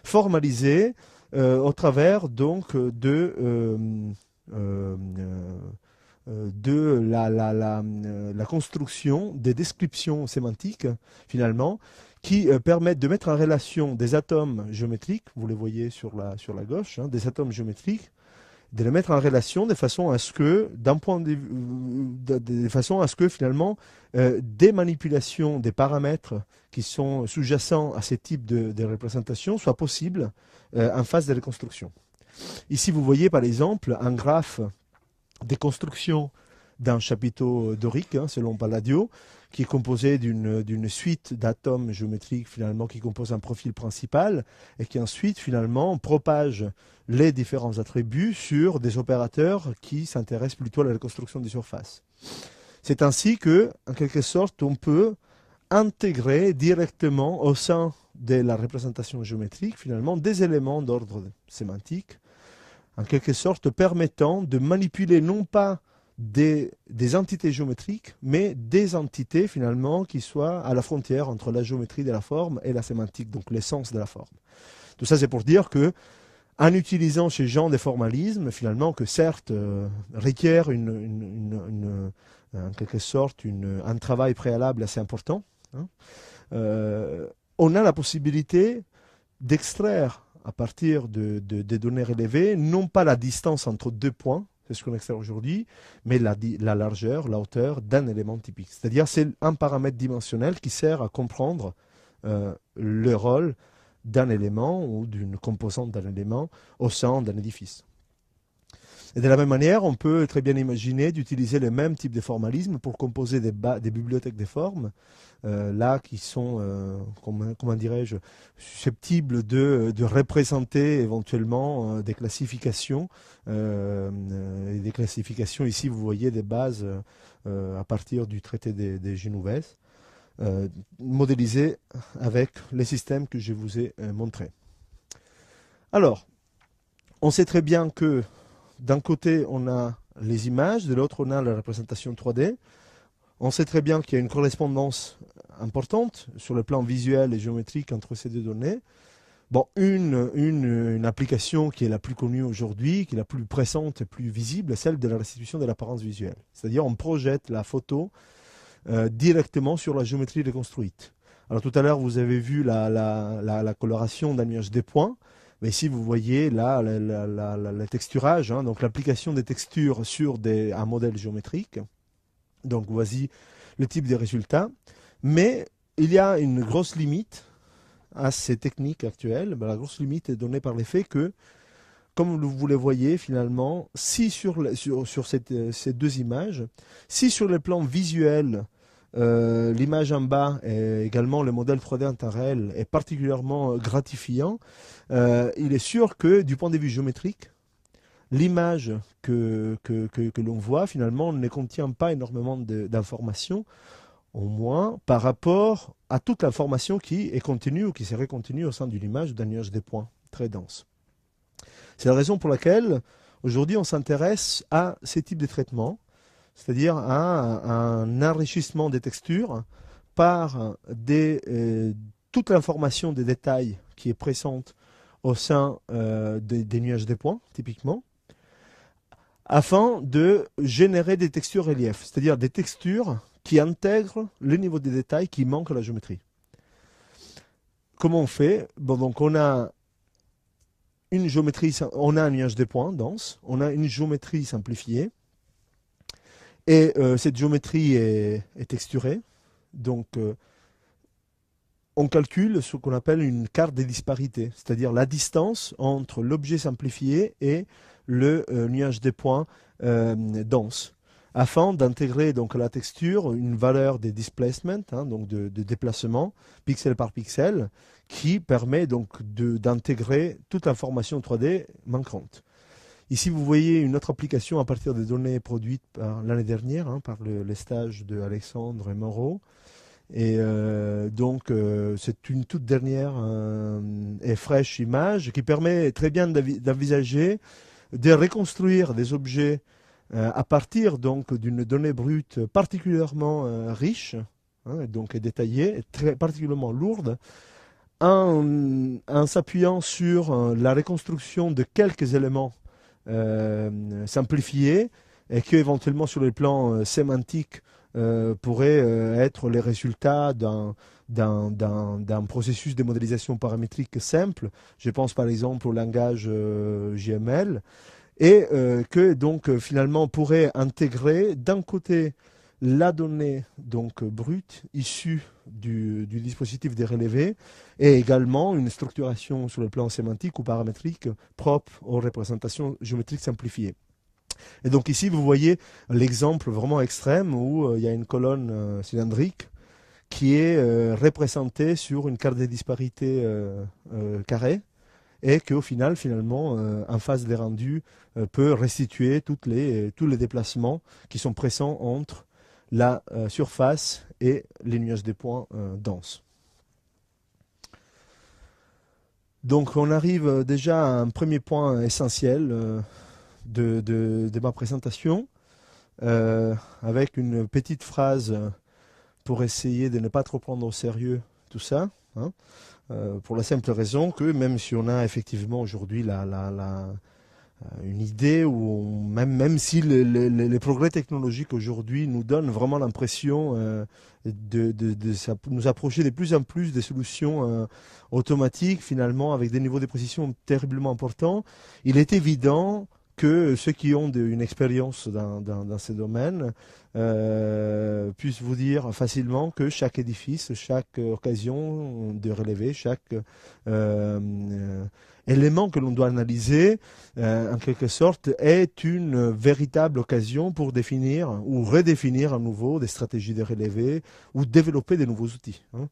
formalisée au travers donc de la construction des descriptions sémantiques, finalement, qui permettent de mettre en relation des atomes géométriques, vous les voyez sur la gauche, des atomes géométriques, de les mettre en relation de façon à ce que, de façon à ce que finalement, des manipulations des paramètres qui sont sous-jacents à ces types de représentations soient possibles en phase de reconstruction. Ici, vous voyez par exemple un graphe des constructions d'un chapiteau dorique, selon Palladio, qui est composé d'une suite d'atomes géométriques finalement qui composent un profil principal et qui ensuite finalement propage les différents attributs sur des opérateurs qui s'intéressent plutôt à la reconstruction des surfaces. C'est ainsi que, en quelque sorte, on peut intégrer directement au sein de la représentation géométrique finalement des éléments d'ordre sémantique, en quelque sorte permettant de manipuler non pas des entités géométriques, mais des entités finalement qui soient à la frontière entre la géométrie de la forme et la sémantique, donc l'essence de la forme. Tout ça c'est pour dire que, en utilisant ce genre de formalisme, finalement, que certes requiert en quelque sorte un travail préalable assez important, on a la possibilité d'extraire à partir de données relevées, non pas la distance entre deux points, c'est ce qu'on extrait aujourd'hui, mais la largeur, la hauteur d'un élément typique. C'est-à-dire c'est un paramètre dimensionnel qui sert à comprendre le rôle d'un élément ou d'une composante d'un élément au sein d'un édifice. Et de la même manière, on peut très bien imaginer d'utiliser le même type de formalisme pour composer des bibliothèques de formes, là qui sont, comment dirais-je, susceptibles de représenter éventuellement des classifications. Et des classifications, ici vous voyez des bases à partir du traité des Génouvaises, modélisées avec les systèmes que je vous ai montrés. Alors, on sait très bien que d'un côté, on a les images, de l'autre, on a la représentation 3D. On sait très bien qu'il y a une correspondance importante sur le plan visuel et géométrique entre ces deux données. Bon, une application qui est la plus connue aujourd'hui, qui est la plus pressante et plus visible, est celle de la restitution de l'apparence visuelle. C'est-à-dire, on projette la photo directement sur la géométrie reconstruite. Alors, tout à l'heure, vous avez vu la coloration d'un nuage des points. Mais ici, vous voyez là le texturage, donc l'application des textures sur un modèle géométrique. Donc voici le type de résultats. Mais il y a une grosse limite à ces techniques actuelles. La grosse limite est donnée par le fait que, comme vous le voyez finalement, si sur ces deux images, si sur le plan visuel, l'image en bas et également le modèle 3D en temps réel est particulièrement gratifiant, il est sûr que du point de vue géométrique, l'image que l'on voit finalement ne contient pas énormément d'informations, au moins par rapport à toute l'information qui est contenue ou qui serait contenue au sein d'une image ou d'un nuage des points très dense. C'est la raison pour laquelle aujourd'hui on s'intéresse à ces types de traitements, c'est-à-dire à un enrichissement des textures par toute l'information des détails qui est présente au sein des nuages des points, typiquement, afin de générer des textures relief, c'est-à-dire des textures qui intègrent le niveau des détails qui manquent à la géométrie. Comment on fait? Bon, donc on a une géométrie, on a un nuage des points dense, on a une géométrie simplifiée, et cette géométrie est texturée, donc on calcule ce qu'on appelle une carte des disparités, c'est-à-dire la distance entre l'objet simplifié et le nuage des points dense, afin d'intégrer donc à la texture une valeur des displacements, hein, donc de déplacement, pixel par pixel, qui permet donc d'intégrer toute l'information 3D manquante. Ici, vous voyez une autre application à partir des données produites l'année dernière, hein, par les stages de Alexandre et Moreau. Et c'est une toute dernière et fraîche image qui permet très bien d'envisager, de reconstruire des objets à partir donc d'une donnée brute particulièrement riche, hein, donc détaillée, et très particulièrement lourde, en s'appuyant sur la reconstruction de quelques éléments simplifiés et qui éventuellement sur les plans sémantiques pourraient être les résultats d'un processus de modélisation paramétrique simple. Je pense par exemple au langage JML, et que donc finalement pourrait intégrer d'un côté la donnée donc brute issue du dispositif des relevés et également une structuration sur le plan sémantique ou paramétrique propre aux représentations géométriques simplifiées. Et donc ici vous voyez l'exemple vraiment extrême où il y a une colonne cylindrique qui est représentée sur une carte des disparités carrée, et qu'au final, finalement, en phase des rendus, peut restituer tous les déplacements qui sont présents entre la surface et les nuages des points denses. Donc on arrive déjà à un premier point essentiel de ma présentation, avec une petite phrase pour essayer de ne pas trop prendre au sérieux tout ça, hein. Pour la simple raison que même si on a effectivement aujourd'hui une idée, ou même si les progrès technologiques aujourd'hui nous donnent vraiment l'impression de nous approcher de plus en plus des solutions automatiques, finalement, avec des niveaux de précision terriblement importants, il est évident que ceux qui ont une expérience dans ces domaines puissent vous dire facilement que chaque édifice, chaque occasion de relever, chaque élément que l'on doit analyser, en quelque sorte, est une véritable occasion pour définir ou redéfinir à nouveau des stratégies de relevé ou développer de nouveaux outils, hein.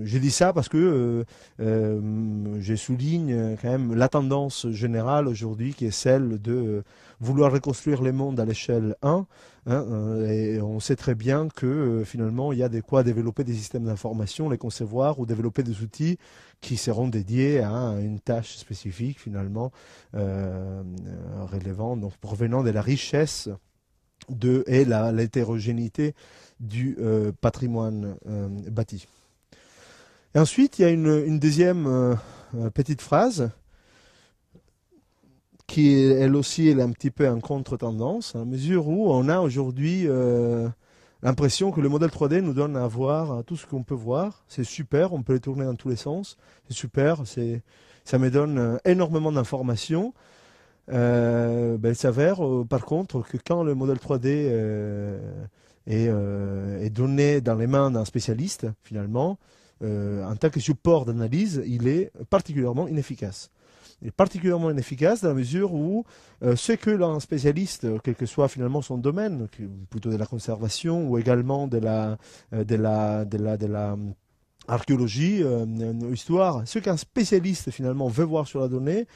J'ai dit ça parce que je souligne quand même la tendance générale aujourd'hui qui est celle de vouloir reconstruire les mondes à l'échelle 1, hein, et on sait très bien que finalement il y a de quoi développer des systèmes d'information, les concevoir ou développer des outils qui seront dédiés à une tâche spécifique finalement relevant, donc provenant de la richesse et l'hétérogénéité du patrimoine bâti. Et ensuite, il y a une deuxième petite phrase qui, elle aussi, est un petit peu en contre-tendance, à mesure où on a aujourd'hui l'impression que le modèle 3D nous donne à voir tout ce qu'on peut voir. C'est super, on peut les tourner dans tous les sens. C'est super, ça me donne énormément d'informations. Il s'avère par contre que quand le modèle 3D est donné dans les mains d'un spécialiste, finalement, en tant que support d'analyse, il est particulièrement inefficace. Il est particulièrement inefficace dans la mesure où ce que l'un spécialiste, quel que soit finalement son domaine, plutôt de la conservation ou également de la archéologie, histoire, ce qu'un spécialiste finalement veut voir sur la donnée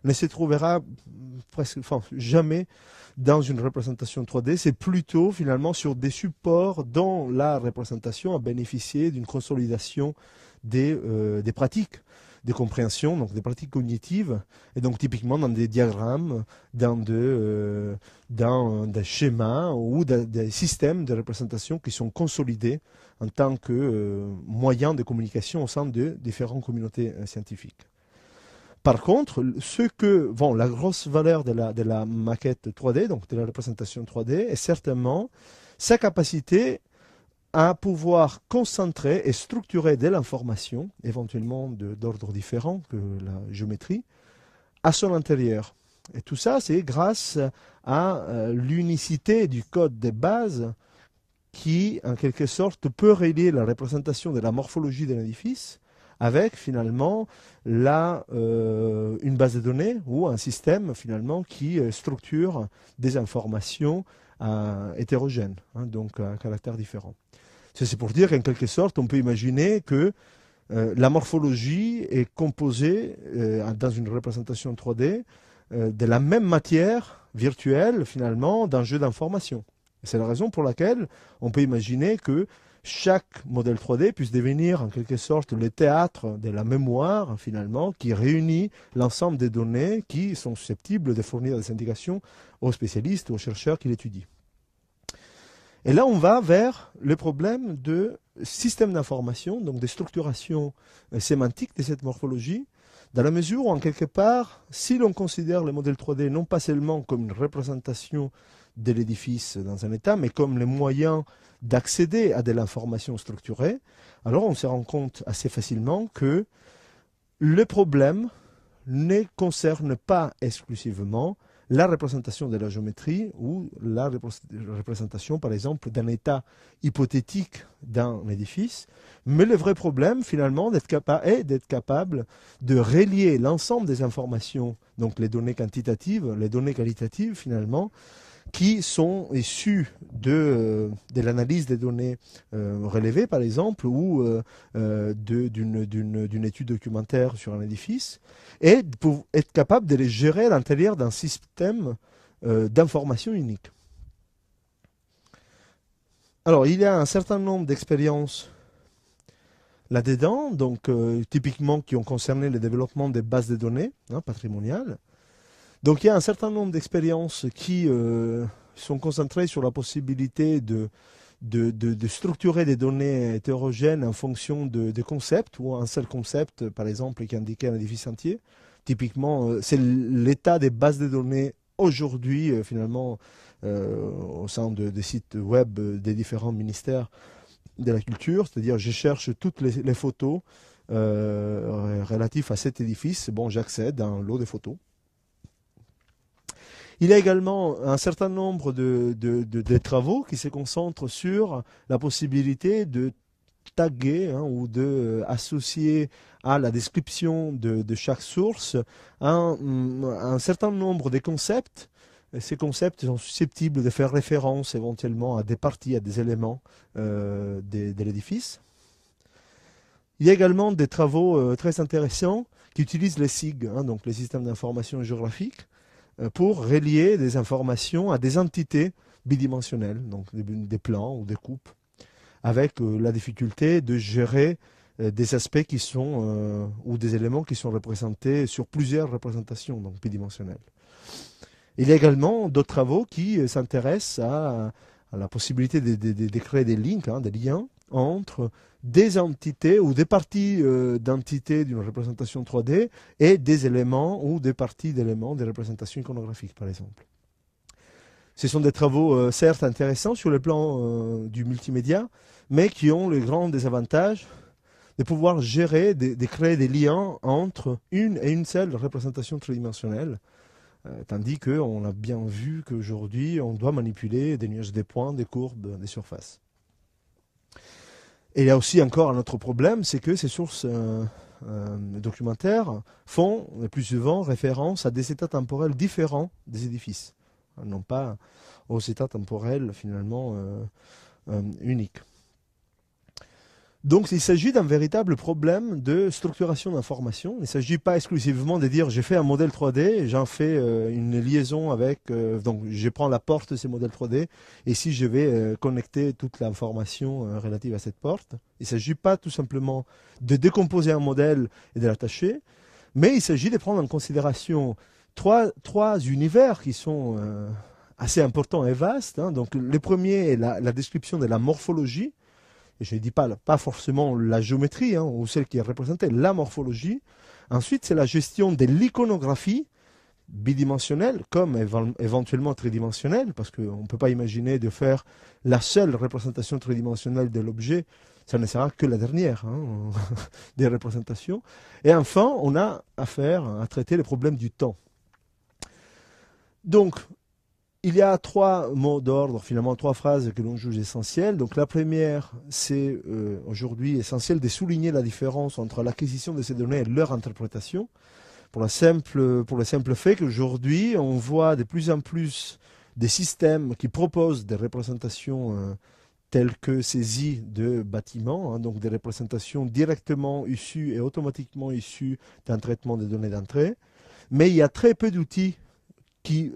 ne se trouvera jamais dans une représentation 3D. C'est plutôt finalement sur des supports dont la représentation a bénéficié d'une consolidation des pratiques de compréhension, donc des pratiques cognitives, et donc typiquement dans des diagrammes, dans des schémas ou des systèmes de représentation qui sont consolidés en tant que moyen de communication au sein de différentes communautés scientifiques. Par contre, la grosse valeur de la maquette 3D, donc de la représentation 3D, est certainement sa capacité à pouvoir concentrer et structurer de l'information, éventuellement d'ordre différent que la géométrie, à son intérieur. Et tout ça, c'est grâce à l'unicité du code de base qui, en quelque sorte, peut relier la représentation de la morphologie de l'édifice avec, finalement, une base de données ou un système, finalement, qui structure des informations hétérogènes, hein, donc à caractère différent. C'est pour dire qu'en quelque sorte, on peut imaginer que la morphologie est composée, dans une représentation 3D, de la même matière virtuelle, finalement, d'un jeu d'informations. C'est la raison pour laquelle on peut imaginer que chaque modèle 3D puisse devenir en quelque sorte le théâtre de la mémoire, finalement, qui réunit l'ensemble des données qui sont susceptibles de fournir des indications aux spécialistes ou aux chercheurs qui l'étudient. Et là, on va vers le problème de système d'information, donc des structurations sémantiques de cette morphologie, dans la mesure où, en quelque part, si l'on considère le modèle 3D non pas seulement comme une représentation de l'édifice dans un état, mais comme les moyens d'accéder à de l'information structurée, alors on se rend compte assez facilement que le problème ne concerne pas exclusivement la représentation de la géométrie ou la représentation, par exemple, d'un état hypothétique d'un édifice, mais le vrai problème, finalement, est d'être capable de relier l'ensemble des informations, donc les données quantitatives, les données qualitatives, finalement, qui sont issus de l'analyse des données relevées, par exemple, ou d'une étude documentaire sur un édifice, et pour être capable de les gérer à l'intérieur d'un système d'information unique. Alors, il y a un certain nombre d'expériences là-dedans, donc typiquement qui ont concerné le développement des bases de données patrimoniales. Donc il y a un certain nombre d'expériences qui sont concentrées sur la possibilité de structurer des données hétérogènes en fonction de concepts, ou un seul concept, par exemple, qui indiquait un édifice entier. Typiquement, c'est l'état des bases de données aujourd'hui, finalement, au sein des sites web des différents ministères de la culture. C'est-à-dire, je cherche toutes les photos relatives à cet édifice. Bon, j'accède à un lot de photos. Il y a également un certain nombre de travaux qui se concentrent sur la possibilité de taguer ou d'associer à la description de chaque source un certain nombre de concepts. Ces concepts sont susceptibles de faire référence éventuellement à des parties, à des éléments de l'édifice. Il y a également des travaux très intéressants qui utilisent les SIG, donc les systèmes d'information géographique, pour relier des informations à des entités bidimensionnelles, donc des plans ou des coupes, avec la difficulté de gérer des aspects qui sont, ou des éléments qui sont représentés sur plusieurs représentations, donc bidimensionnelles. Il y a également d'autres travaux qui s'intéressent à la possibilité de créer des links, des liens entre des entités ou des parties d'entités d'une représentation 3D et des éléments ou des parties d'éléments des représentations iconographiques, par exemple. Ce sont des travaux certes intéressants sur le plan du multimédia, mais qui ont le grand désavantage de pouvoir gérer, de créer des liens entre une seule représentation tridimensionnelle, tandis qu'on a bien vu qu'aujourd'hui, on doit manipuler des nuages, des points, des courbes, des surfaces. Et il y a aussi encore un autre problème, c'est que ces sources documentaires font le plus souvent référence à des états temporels différents des édifices, non pas aux états temporels finalement uniques. Donc il s'agit d'un véritable problème de structuration d'informations. Il ne s'agit pas exclusivement de dire j'ai fait un modèle 3D, j'en fais une liaison avec, donc je prends la porte de ces modèles 3D, et si je vais connecter toute l'information relative à cette porte. Il ne s'agit pas tout simplement de décomposer un modèle et de l'attacher, mais il s'agit de prendre en considération trois univers qui sont assez importants et vastes. Donc le premier est la description de la morphologie. Et je ne dis pas forcément la géométrie, ou celle qui est représentée, la morphologie. Ensuite, c'est la gestion de l'iconographie bidimensionnelle, comme éventuellement tridimensionnelle, parce qu'on ne peut pas imaginer de faire la seule représentation tridimensionnelle de l'objet, ça ne sera que la dernière des représentations. Et enfin, on a affaire à traiter le problème du temps. Donc, il y a trois mots d'ordre, finalement trois phrases que l'on juge essentielles. Donc la première, c'est aujourd'hui essentiel de souligner la différence entre l'acquisition de ces données et leur interprétation, pour le simple fait qu'aujourd'hui, on voit de plus en plus des systèmes qui proposent des représentations telles que saisies de bâtiments, hein, donc des représentations directement issues et automatiquement issues d'un traitement des données d'entrée. Mais il y a très peu d'outils qui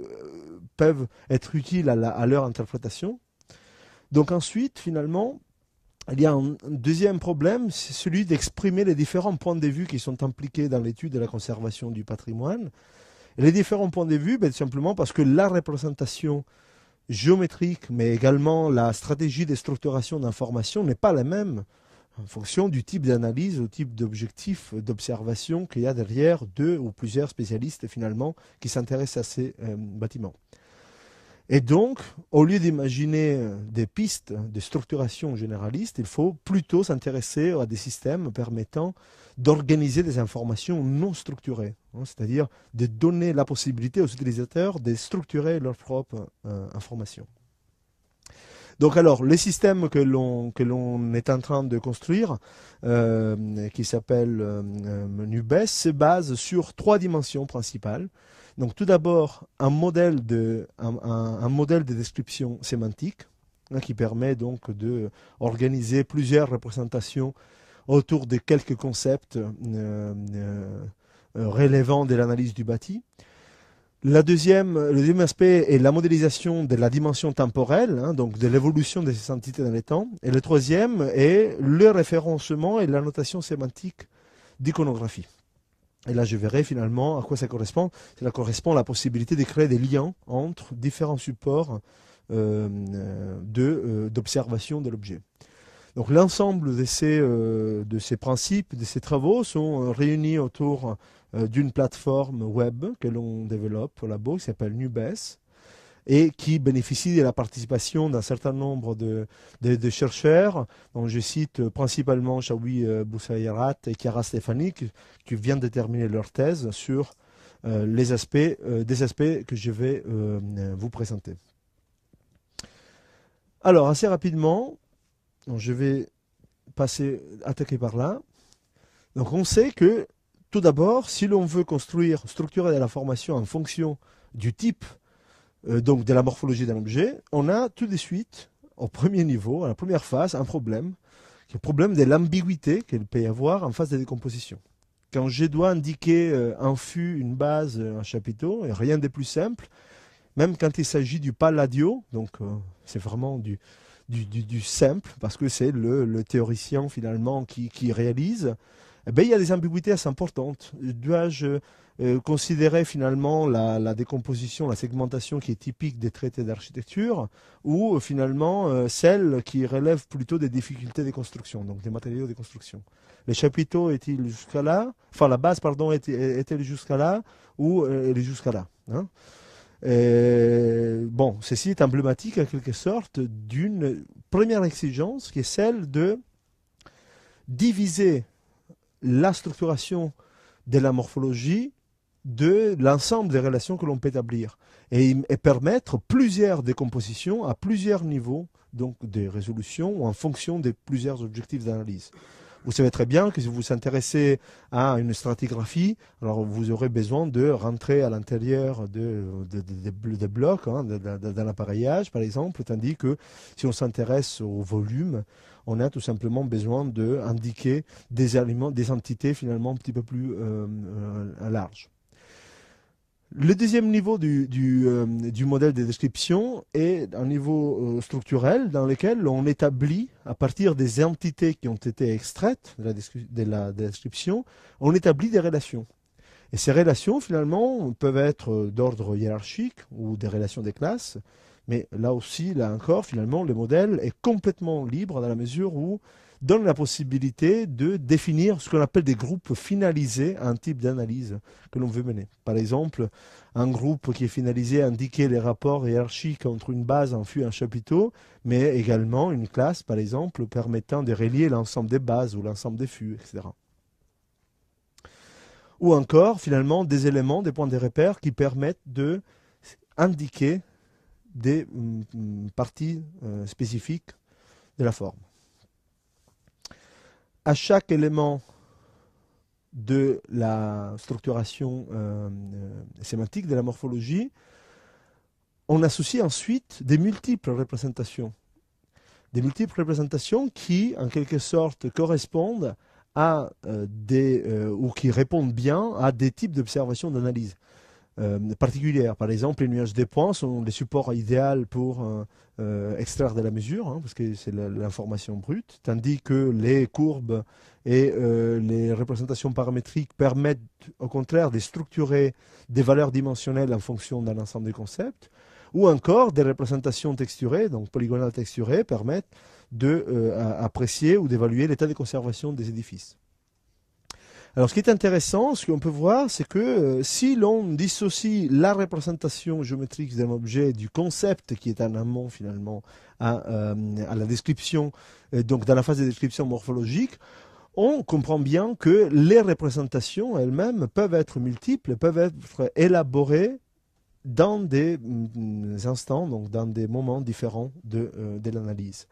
peuvent être utiles à leur interprétation. Donc ensuite, finalement, il y a un deuxième problème, c'est celui d'exprimer les différents points de vue qui sont impliqués dans l'étude de la conservation du patrimoine. Et les différents points de vue, tout simplement parce que la représentation géométrique, mais également la stratégie de structuration d'informations n'est pas la même en fonction du type d'analyse, au type d'objectif d'observation qu'il y a derrière deux ou plusieurs spécialistes finalement qui s'intéressent à ces bâtiments. Et donc, au lieu d'imaginer des pistes de structuration généraliste, il faut plutôt s'intéresser à des systèmes permettant d'organiser des informations non structurées, hein, c'est-à-dire de donner la possibilité aux utilisateurs de structurer leurs propres informations. Donc alors, les systèmes que l'on est en train de construire, qui s'appelle NUBES, se basent sur trois dimensions principales. Donc tout d'abord, un modèle de description sémantique, hein, qui permet donc d'organiser plusieurs représentations autour de quelques concepts relevant de l'analyse du bâti. Le deuxième aspect est la modélisation de la dimension temporelle, hein, donc de l'évolution de ces entités dans le temps. Et le troisième est le référencement et la notation sémantique d'iconographie. Et là, je verrai finalement à quoi ça correspond. Cela correspond à la possibilité de créer des liens entre différents supports d'observation de l'objet. Donc l'ensemble de ces principes, de ces travaux sont réunis autour d'une plateforme web que l'on développe au labo qui s'appelle NUBES et qui bénéficie de la participation d'un certain nombre de chercheurs, dont je cite principalement Chaoui Boussaïrat et Chiara Stefani, qui viennent de terminer leur thèse sur des aspects que je vais vous présenter. Alors, assez rapidement, je vais attaquer par là. Donc on sait que, tout d'abord, si l'on veut structurer de l'information en fonction du type, donc de la morphologie d'un objet, on a tout de suite, au premier niveau, à la première phase, un problème, qui est le problème de l'ambiguïté qu'il peut y avoir en phase de décomposition. Quand je dois indiquer un fût, une base, un chapiteau, et rien de plus simple, même quand il s'agit du palladio, donc c'est vraiment du simple, parce que c'est le théoricien finalement qui réalise, eh bien, il y a des ambiguïtés assez importantes. Dois-je considérer finalement la décomposition, la segmentation qui est typique des traités d'architecture, ou finalement celle qui relève plutôt des difficultés de construction, donc des matériaux de construction. Les chapiteaux est-il jusqu'à là, enfin la base, pardon, est-elle jusqu'à là, ou elle est jusqu'à là, hein? Bon, ceci est emblématique en quelque sorte d'une première exigence qui est celle de diviser la structuration de la morphologie de l'ensemble des relations que l'on peut établir et permettre plusieurs décompositions à plusieurs niveaux donc de résolution en fonction de plusieurs objectifs d'analyse. Vous savez très bien que si vous vous intéressez à une stratigraphie, alors vous aurez besoin de rentrer à l'intérieur des blocs, hein, d'un appareillage par exemple, tandis que si on s'intéresse au volume, on a tout simplement besoin d'indiquer des éléments, des entités finalement un petit peu plus larges. Le deuxième niveau du modèle de description est un niveau structurel dans lequel on établit, à partir des entités qui ont été extraites de la description, on établit des relations. Et ces relations, finalement, peuvent être d'ordre hiérarchique ou des relations des classes, mais là aussi, là encore, finalement, le modèle est complètement libre dans la mesure où donne la possibilité de définir ce qu'on appelle des groupes finalisés à un type d'analyse que l'on veut mener. Par exemple, un groupe qui est finalisé indiquer les rapports hiérarchiques entre une base, un fût et un chapiteau, mais également une classe, par exemple, permettant de relier l'ensemble des bases ou l'ensemble des fûts, etc. Ou encore, finalement, des éléments, des points de repère qui permettent d'indiquer des parties spécifiques de la forme. À chaque élément de la structuration sémantique, de la morphologie, on associe ensuite des multiples représentations. Des multiples représentations qui, en quelque sorte, correspondent à ou qui répondent bien à des types d'observations d'analyse particulières. Par exemple, les nuages des points sont les supports idéaux pour extraire de la mesure, hein, parce que c'est l'information brute, tandis que les courbes et les représentations paramétriques permettent au contraire de structurer des valeurs dimensionnelles en fonction d'un ensemble de concepts, ou encore des représentations texturées, donc polygonales texturées, permettent d'apprécier ou d'évaluer l'état de conservation des édifices. Alors, ce qui est intéressant, ce qu'on peut voir, c'est que si l'on dissocie la représentation géométrique d'un objet du concept qui est en amont, finalement, à la description, donc dans la phase de description morphologique, on comprend bien que les représentations elles-mêmes peuvent être multiples, peuvent être élaborées dans des instants, donc dans des moments différents de l'analyse.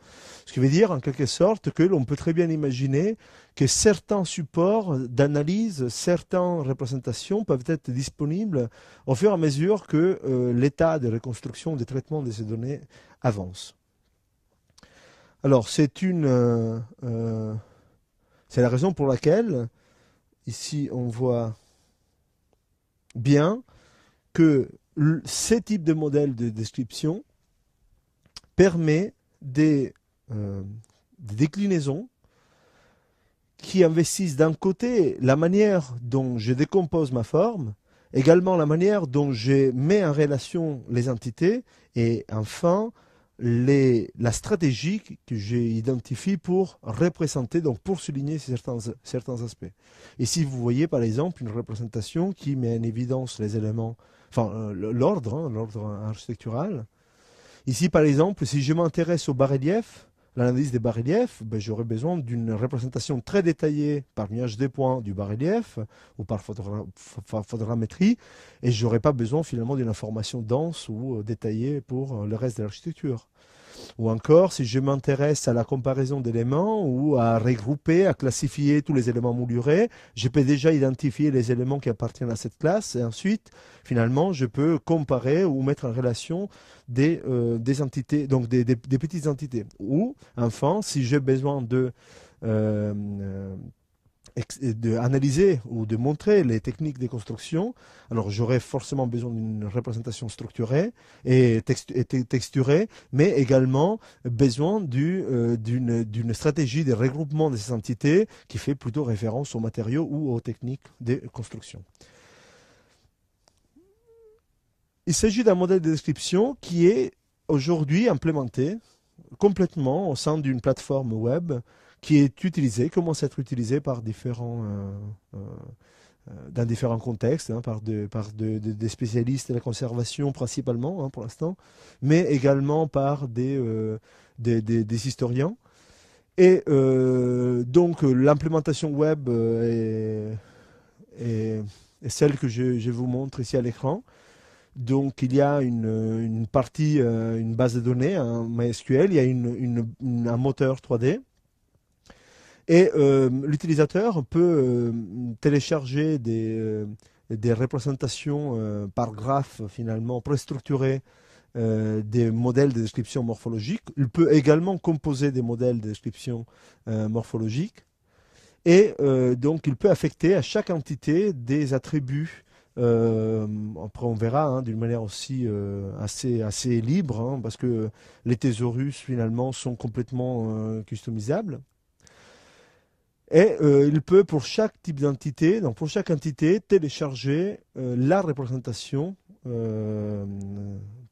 Ce qui veut dire en quelque sorte que l'on peut très bien imaginer que certains supports d'analyse, certaines représentations peuvent être disponibles au fur et à mesure que l'état de reconstruction, de traitement de ces données avance. Alors c'est la raison pour laquelle ici on voit bien que ces types de modèles de description permet des déclinaisons qui investissent d'un côté la manière dont je décompose ma forme, également la manière dont je mets en relation les entités, et enfin la stratégie que j'identifie pour représenter, donc pour souligner certains aspects. Ici, vous voyez par exemple une représentation qui met en évidence les éléments, enfin l'ordre architectural. Ici, par exemple, si je m'intéresse au bas-relief, l'analyse des bas-reliefs, j'aurais besoin d'une représentation très détaillée par nuage des points du bas-relief ou par photogrammétrie, et je n'aurais pas besoin finalement d'une information dense ou détaillée pour le reste de l'architecture. Ou encore, si je m'intéresse à la comparaison d'éléments ou à regrouper, à classifier tous les éléments moulurés, je peux déjà identifier les éléments qui appartiennent à cette classe et ensuite, finalement, je peux comparer ou mettre en relation des entités, donc des petites entités. Ou, enfin, si j'ai besoin d'analyser ou de montrer les techniques de construction, alors j'aurai forcément besoin d'une représentation structurée et texturée, mais également besoin d'une stratégie de regroupement de ces entités qui fait plutôt référence aux matériaux ou aux techniques de construction. Il s'agit d'un modèle de description qui est aujourd'hui implémenté complètement au sein d'une plateforme web qui est utilisé, commence à être utilisé par dans différents contextes, hein, par des spécialistes de la conservation principalement, hein, pour l'instant, mais également par des historiens. Et donc l'implémentation web est celle que je vous montre ici à l'écran. Donc il y a une partie, une base de données, un MySQL, il y a un moteur 3D. Et l'utilisateur peut télécharger des représentations par graphe finalement préstructurées des modèles de description morphologique. Il peut également composer des modèles de description morphologique. Et donc il peut affecter à chaque entité des attributs. Après on verra hein, d'une manière aussi assez libre, hein, parce que les thésaurus finalement sont complètement customisables. Et il peut pour chaque type d'entité, donc pour chaque entité, télécharger la représentation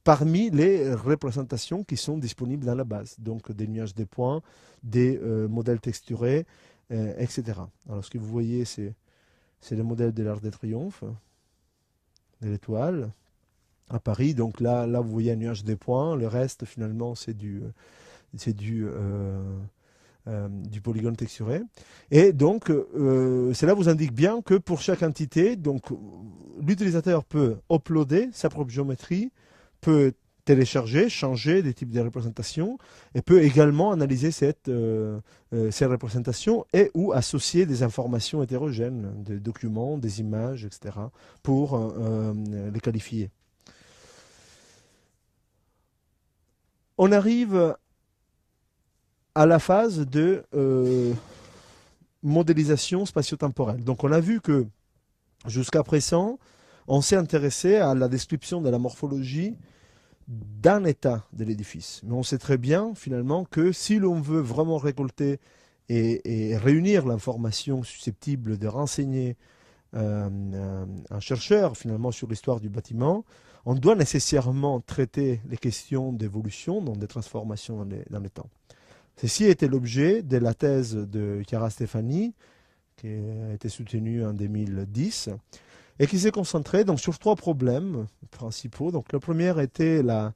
parmi les représentations qui sont disponibles dans la base. Donc des nuages des points, des modèles texturés, etc. Alors ce que vous voyez, c'est le modèle de l'Arc de Triomphe, de l'étoile, à Paris. Donc là, vous voyez un nuage des points. Le reste, finalement, c'est du polygone texturé. Et donc, cela vous indique bien que pour chaque entité, donc l'utilisateur peut uploader sa propre géométrie, peut télécharger, changer des types de représentations et peut également analyser ces représentations et ou associer des informations hétérogènes, des documents, des images, etc. pour les qualifier. On arrive à la phase de modélisation spatio-temporelle. Donc on a vu que jusqu'à présent, on s'est intéressé à la description de la morphologie d'un état de l'édifice. Mais on sait très bien finalement que si l'on veut vraiment récolter et réunir l'information susceptible de renseigner un chercheur finalement sur l'histoire du bâtiment, on doit nécessairement traiter les questions d'évolution, donc des transformations dans les temps. Ceci était l'objet de la thèse de Chiara Stefani, qui a été soutenue en 2010, et qui s'est concentrée donc, sur 3 problèmes principaux. Donc, le premier était la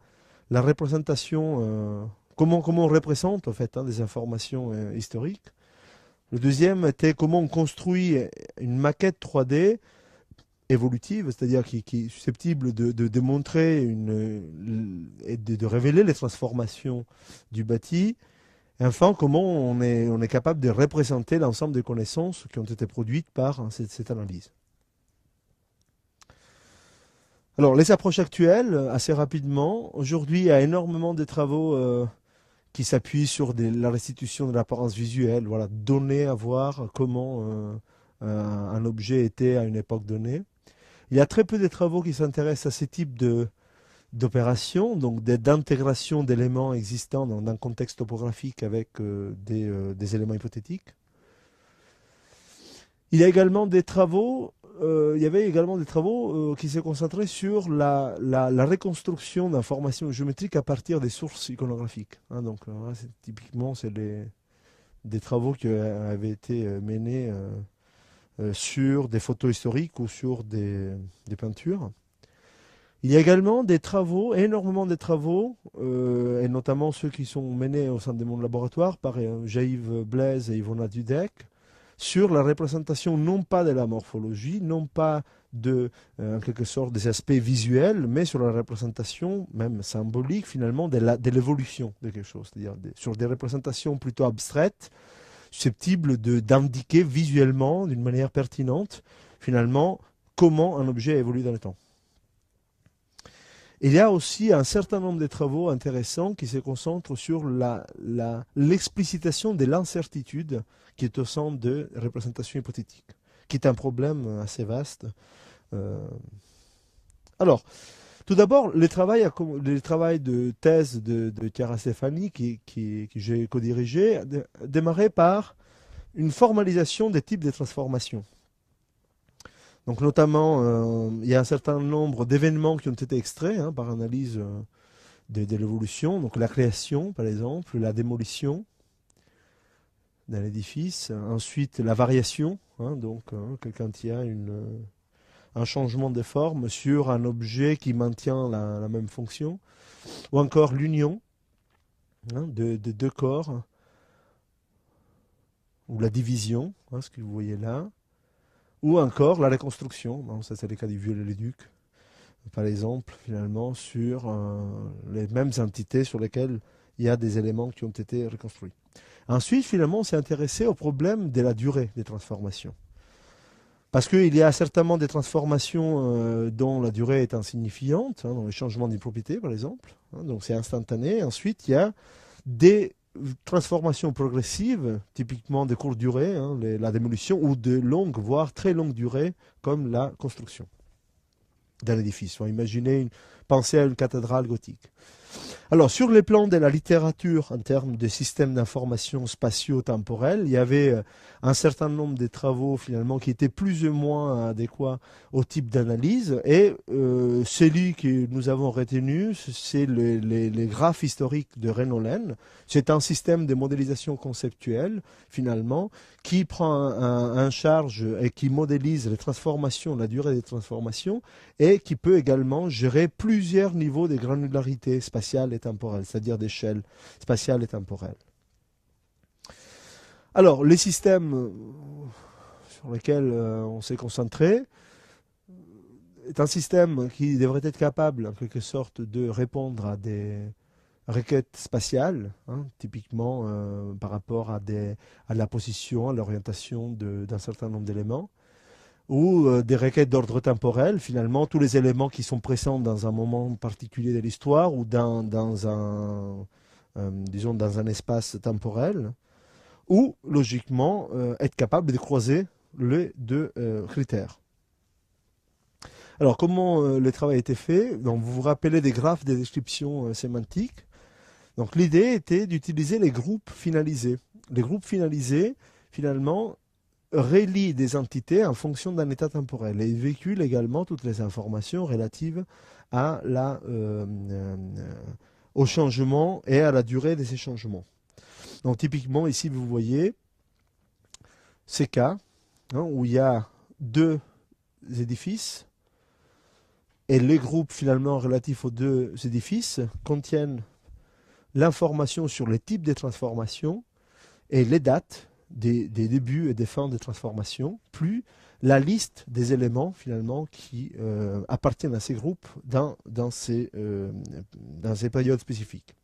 représentation, comment on représente en fait, des informations historiques. Le deuxième était comment on construit une maquette 3D évolutive, c'est-à-dire qui est susceptible de démontrer et de révéler les transformations du bâti. Et enfin, comment on est capable de représenter l'ensemble des connaissances qui ont été produites par cette analyse. Alors, les approches actuelles, assez rapidement. Aujourd'hui, il y a énormément de travaux qui s'appuient sur la restitution de l'apparence visuelle, voilà, donner à voir comment un objet était à une époque donnée. Il y a très peu de travaux qui s'intéressent à ce type d'opérations, donc d'intégration d'éléments existants dans un contexte topographique avec des éléments hypothétiques. Il y a également des travaux, il y avait également des travaux qui se concentraient sur la reconstruction d'informations géométriques à partir des sources iconographiques. Hein, donc typiquement, c'est des travaux qui avaient été menés sur des photos historiques ou sur des peintures. Il y a également des travaux, énormément de travaux, et notamment ceux qui sont menés au sein de mon laboratoire par Jean-Yves Blaise et Ivona Dudek, sur la représentation non pas de la morphologie, non pas en quelque sorte des aspects visuels, mais sur la représentation même symbolique finalement de l'évolution de quelque chose, c'est-à-dire sur des représentations plutôt abstraites, susceptibles d'indiquer visuellement, d'une manière pertinente, finalement, comment un objet évolue dans le temps. Il y a aussi un certain nombre de travaux intéressants qui se concentrent sur l'explicitation de l'incertitude qui est au centre de représentations hypothétiques, qui est un problème assez vaste. Alors, tout d'abord, le travail de thèse de Chiara Stefani, que j'ai co-dirigé, a démarré par une formalisation des types de transformations. Donc notamment, il y a un certain nombre d'événements qui ont été extraits par analyse de l'évolution. Donc la création, par exemple, la démolition d'un édifice. Ensuite, la variation. Quelqu'un qui a un changement de forme sur un objet qui maintient la même fonction. Ou encore l'union de 2 corps. Ou la division, ce que vous voyez là. Ou encore la reconstruction, ça c'est le cas du Viollet-le-Duc, par exemple, finalement, sur les mêmes entités sur lesquelles il y a des éléments qui ont été reconstruits. Ensuite, finalement, on s'est intéressé au problème de la durée des transformations. Parce qu'il y a certainement des transformations dont la durée est insignifiante, dans les changements d'une propriété, par exemple, donc c'est instantané. Ensuite, il y a des transformations progressives, typiquement de courte durée, la démolition, ou de longue, voire très longue durée, comme la construction d'un édifice. Pensez à une cathédrale gothique. Alors, sur les plans de la littérature, en termes de systèmes d'information spatio-temporels, il y avait un certain nombre de travaux, finalement, qui étaient plus ou moins adéquats au type d'analyse. Et celui que nous avons retenu, c'est les graphes historiques de Renault-Laine. C'est un système de modélisation conceptuelle, finalement, qui prend en charge et qui modélise les transformations, la durée des transformations, et qui peut également gérer plusieurs niveaux de granularité spatiale et temporelle, c'est-à-dire d'échelle spatiale et temporelle. Alors, les systèmes sur lesquels on s'est concentré, est un système qui devrait être capable, en quelque sorte, de répondre à des requêtes spatiales, hein, typiquement par rapport à la position, à l'orientation d'un certain nombre d'éléments, ou des requêtes d'ordre temporel, finalement, tous les éléments qui sont présents dans un moment particulier de l'histoire ou disons, dans un espace temporel, ou, logiquement, être capable de croiser les deux critères. Alors, comment le travail a été fait? Donc, vous vous rappelez des graphes des descriptions sémantiques. Donc, l'idée était d'utiliser les groupes finalisés. Les groupes finalisés, finalement, relient des entités en fonction d'un état temporel et véhiculent également toutes les informations relatives à au changement et à la durée de ces changements. Donc, typiquement, ici, vous voyez ces cas où il y a deux édifices et les groupes finalement relatifs aux deux édifices contiennent l'information sur les types de transformations et les dates des débuts et des fins de transformation, plus la liste des éléments finalement qui appartiennent à ces groupes dans ces périodes spécifiques.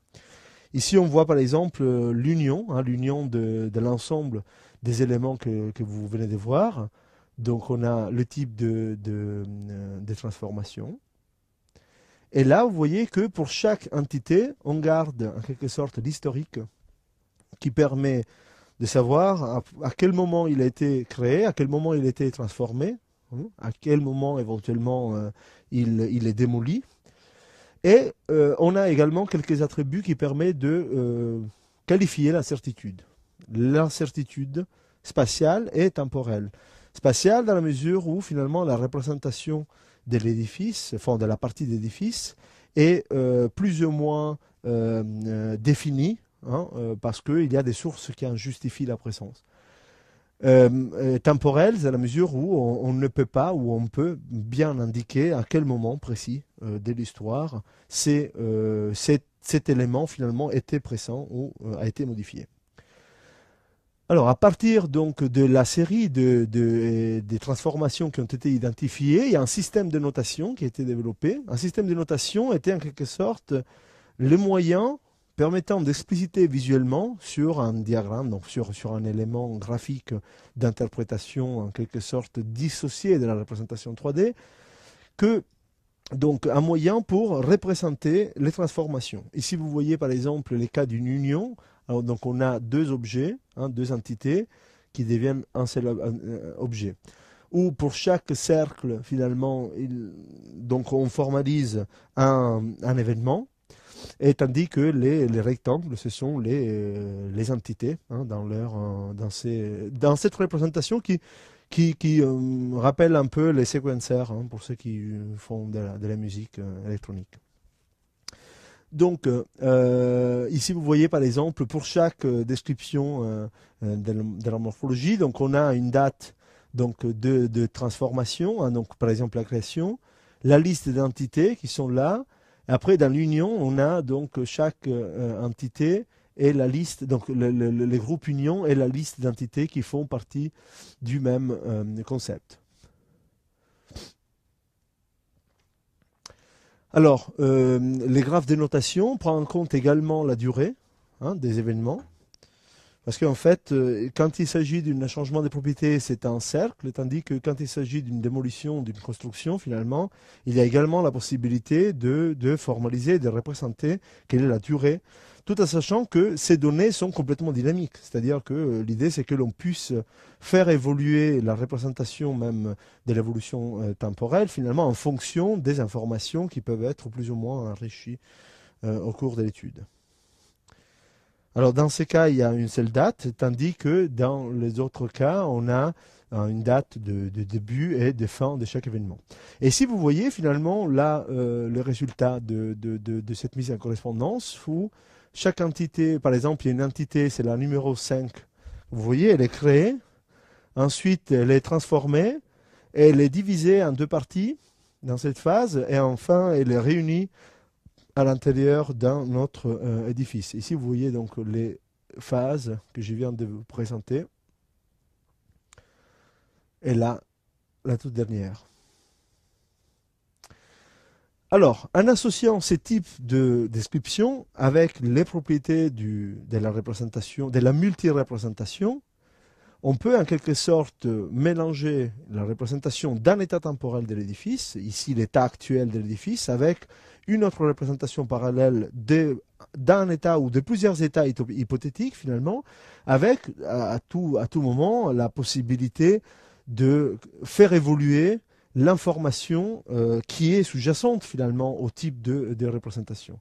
Ici, on voit par exemple l'union, l'union de l'ensemble des éléments que vous venez de voir. Donc, on a le type de transformation. Et là, vous voyez que pour chaque entité, on garde en quelque sorte l'historique qui permet de savoir à quel moment il a été créé, à quel moment il a été transformé, à quel moment éventuellement il est démoli. Et on a également quelques attributs qui permettent de qualifier l'incertitude. L'incertitude spatiale et temporelle. Spatiale dans la mesure où finalement la représentation de l'édifice, enfin de la partie d'édifice, est plus ou moins définie, parce qu'il y a des sources qui en justifient la présence. Temporelle, c'est la mesure où on ne peut pas, ou on peut bien indiquer à quel moment précis de l'histoire cet élément finalement était présent ou a été modifié. Alors, à partir donc de la série des transformations qui ont été identifiées, il y a un système de notation qui a été développé. Un système de notation était en quelque sorte le moyen permettant d'expliciter visuellement sur un diagramme, donc sur un élément graphique d'interprétation en quelque sorte dissocié de la représentation 3D, que donc un moyen pour représenter les transformations. Ici, vous voyez par exemple les cas d'une union. Alors, donc on a deux objets, deux entités qui deviennent un seul objet. Ou pour chaque cercle, finalement, donc on formalise un événement. Et tandis que les rectangles, ce sont les entités dans cette représentation qui rappelle un peu les séquencers pour ceux qui font de la musique électronique. Donc, ici, vous voyez par exemple, pour chaque description de la morphologie, donc on a une date donc, de transformation, donc par exemple la création, la liste d'entités qui sont là. Après, dans l'union, on a donc chaque entité et la liste, donc les groupes union et la liste d'entités qui font partie du même concept. Alors, les graphes de notation prennent en compte également la durée des événements. Parce qu'en fait, quand il s'agit d'un changement de propriété, c'est un cercle, tandis que quand il s'agit d'une démolition, d'une construction, finalement, il y a également la possibilité de formaliser, de représenter quelle est la durée, tout en sachant que ces données sont complètement dynamiques. C'est-à-dire que l'idée, c'est que l'on puisse faire évoluer la représentation même de l'évolution temporelle, finalement, en fonction des informations qui peuvent être plus ou moins enrichies au cours de l'étude. Alors dans ces cas, il y a une seule date, tandis que dans les autres cas, on a une date de début et de fin de chaque événement. Et si vous voyez finalement là le résultat de cette mise en correspondance, où chaque entité, par exemple, il y a une entité, c'est la numéro 5, vous voyez, elle est créée, ensuite elle est transformée, et elle est divisée en deux parties dans cette phase, et enfin elle est réunie à l'intérieur d'un autre édifice. Ici, vous voyez donc les phases que je viens de vous présenter. Et là, la toute dernière. Alors, en associant ces types de descriptions avec les propriétés de la représentation, de la multi-représentation, on peut en quelque sorte mélanger la représentation d'un état temporel de l'édifice, ici l'état actuel de l'édifice, avec une autre représentation parallèle d'un état ou de plusieurs états hypothétiques finalement, avec à tout moment la possibilité de faire évoluer l'information qui est sous-jacente finalement au type de représentation.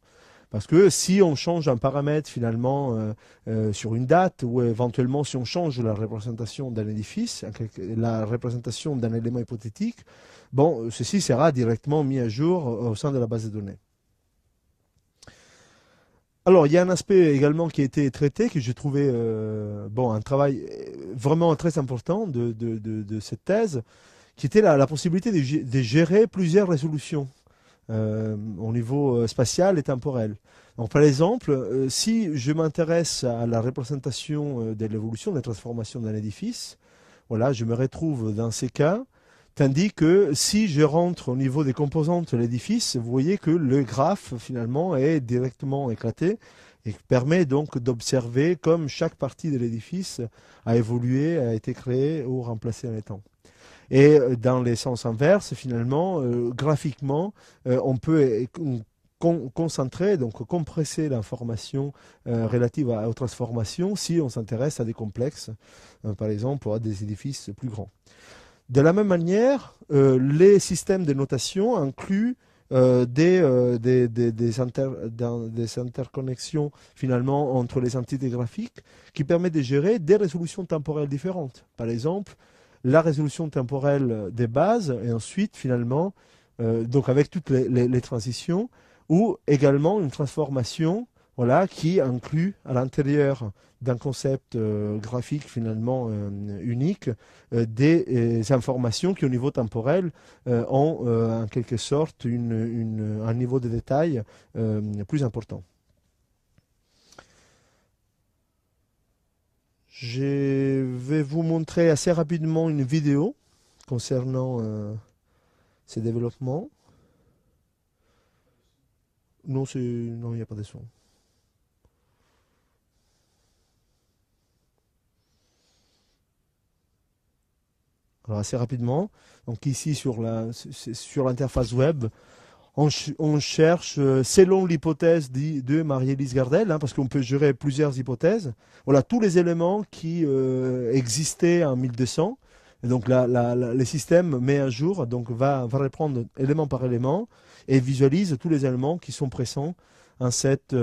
Parce que si on change un paramètre finalement sur une date, ou éventuellement si on change la représentation d'un édifice, la représentation d'un élément hypothétique, bon, ceci sera directement mis à jour au sein de la base de données. Alors, il y a un aspect également qui a été traité, que j'ai trouvé bon, un travail vraiment très important de cette thèse, qui était la possibilité de gérer plusieurs résolutions au niveau spatial et temporel. Donc, par exemple, si je m'intéresse à la représentation de l'évolution, de la transformation d'un édifice, voilà, je me retrouve dans ces cas, tandis que si je rentre au niveau des composantes de l'édifice, vous voyez que le graphe finalement est directement éclaté et permet donc d'observer comme chaque partie de l'édifice a évolué, a été créée ou remplacée en étant. Et dans les sens inverses, finalement, graphiquement, on peut concentrer, donc compresser l'information relative aux transformations si on s'intéresse à des complexes, par exemple, ou à des édifices plus grands. De la même manière, les systèmes de notation incluent des interconnexions finalement entre les entités graphiques qui permettent de gérer des résolutions temporelles différentes. Par exemple, la résolution temporelle des bases et ensuite finalement, donc avec toutes les transitions, ou également une transformation voilà, qui inclut à l'intérieur d'un concept graphique finalement unique des informations qui au niveau temporel ont en quelque sorte un niveau de détail plus important. Je vais vous montrer assez rapidement une vidéo concernant ces développements. Non, il n'y a pas de son. Alors assez rapidement, donc ici sur l'interface web, on cherche selon l'hypothèse de Marie-Élise Gardel, hein, parce qu'on peut gérer plusieurs hypothèses. Voilà tous les éléments qui existaient en 1200. Et donc le système met à jour, donc va reprendre élément par élément et visualise tous les éléments qui sont présents dans cette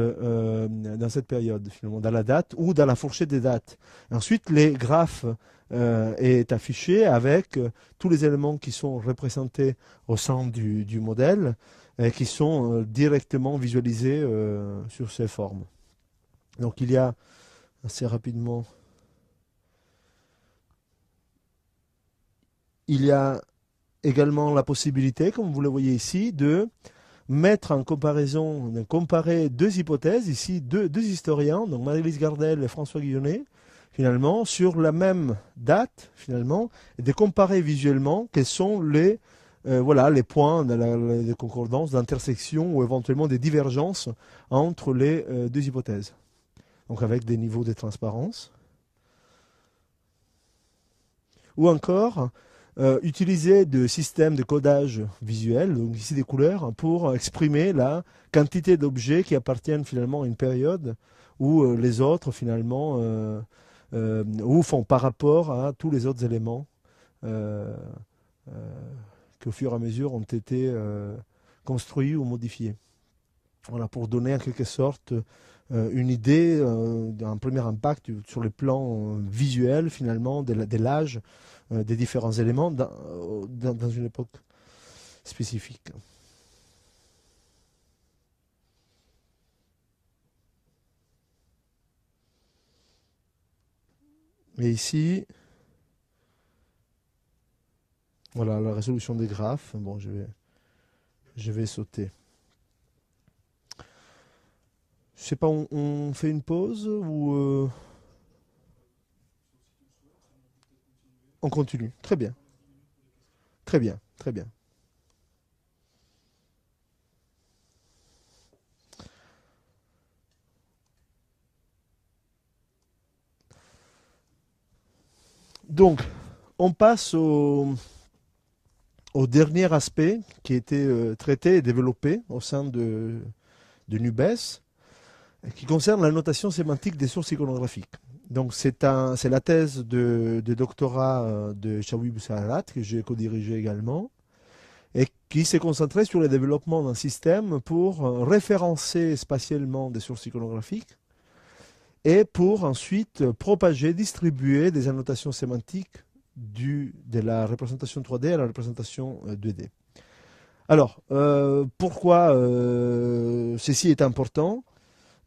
période, finalement, dans la date ou dans la fourchette des dates. Ensuite, les graphes est affiché avec tous les éléments qui sont représentés au sein du modèle et qui sont directement visualisés sur ces formes. Donc il y a assez rapidement, il y a également la possibilité, comme vous le voyez ici, de mettre en comparaison, de comparer deux hypothèses, ici deux historiens, donc Marie-Élise Gardel et François Guillonnet, finalement, sur la même date, finalement, et de comparer visuellement quels sont voilà, les points de concordance, d'intersection ou éventuellement des divergences entre les deux hypothèses. Donc avec des niveaux de transparence. Ou encore, utiliser des systèmes de codage visuel, donc ici des couleurs, pour exprimer la quantité d'objets qui appartiennent finalement à une période où les autres finalement ou font par rapport à tous les autres éléments euh, qui au fur et à mesure ont été construits ou modifiés. Voilà, pour donner en quelque sorte une idée d'un premier impact sur le plan visuel finalement de l'âge des différents éléments dans une époque spécifique. Et ici, voilà la résolution des graphes. Bon, je vais sauter. Je sais pas, on fait une pause ou on continue? Très bien, très bien, très bien. Donc, on passe au dernier aspect qui a été traité et développé au sein de NUBES, qui concerne la notation sémantique des sources iconographiques. Donc c'est la thèse de doctorat de Chaouib Saharat, que j'ai co-dirigé également, et qui s'est concentré sur le développement d'un système pour référencer spatialement des sources iconographiques et pour ensuite propager, distribuer des annotations sémantiques de la représentation 3D à la représentation 2D. Alors, pourquoi ceci est important?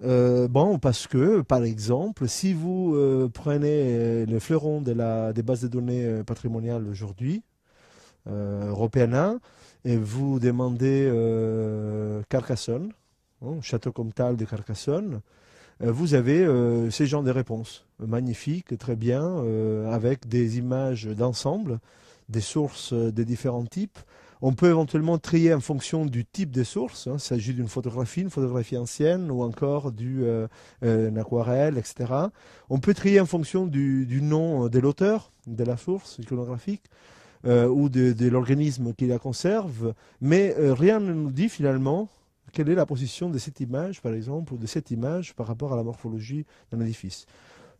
Bon, parce que, par exemple, si vous prenez le fleuron des bases de données patrimoniales aujourd'hui, européennes, et vous demandez Carcassonne, Château Comtal de Carcassonne, vous avez ces genres de réponses. Magnifiques, très bien, avec des images d'ensemble, des sources de différents types. On peut éventuellement trier en fonction du type de source. Il s'agit d'une photographie, une photographie ancienne ou encore une aquarelle, etc. On peut trier en fonction du nom de l'auteur de la source iconographique ou de l'organisme qui la conserve. Mais rien ne nous dit finalement quelle est la position de cette image, par exemple, ou de cette image par rapport à la morphologie d'un édifice.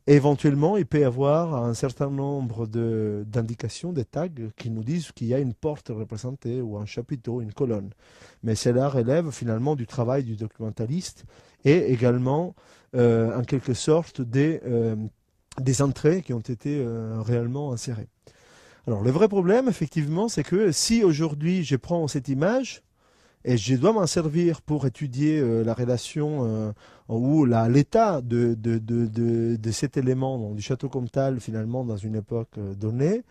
Éventuellement, il peut y avoir un certain nombre d'indications, des tags, qui nous disent qu'il y a une porte représentée, ou un chapiteau, une colonne. Mais cela relève finalement du travail du documentaliste et également, en quelque sorte, des entrées qui ont été réellement insérées. Alors, le vrai problème, effectivement, c'est que si aujourd'hui je prends cette image, et je dois m'en servir pour étudier la relation ou l'état de cet élément, donc, du château Comtal, finalement, dans une époque donnée.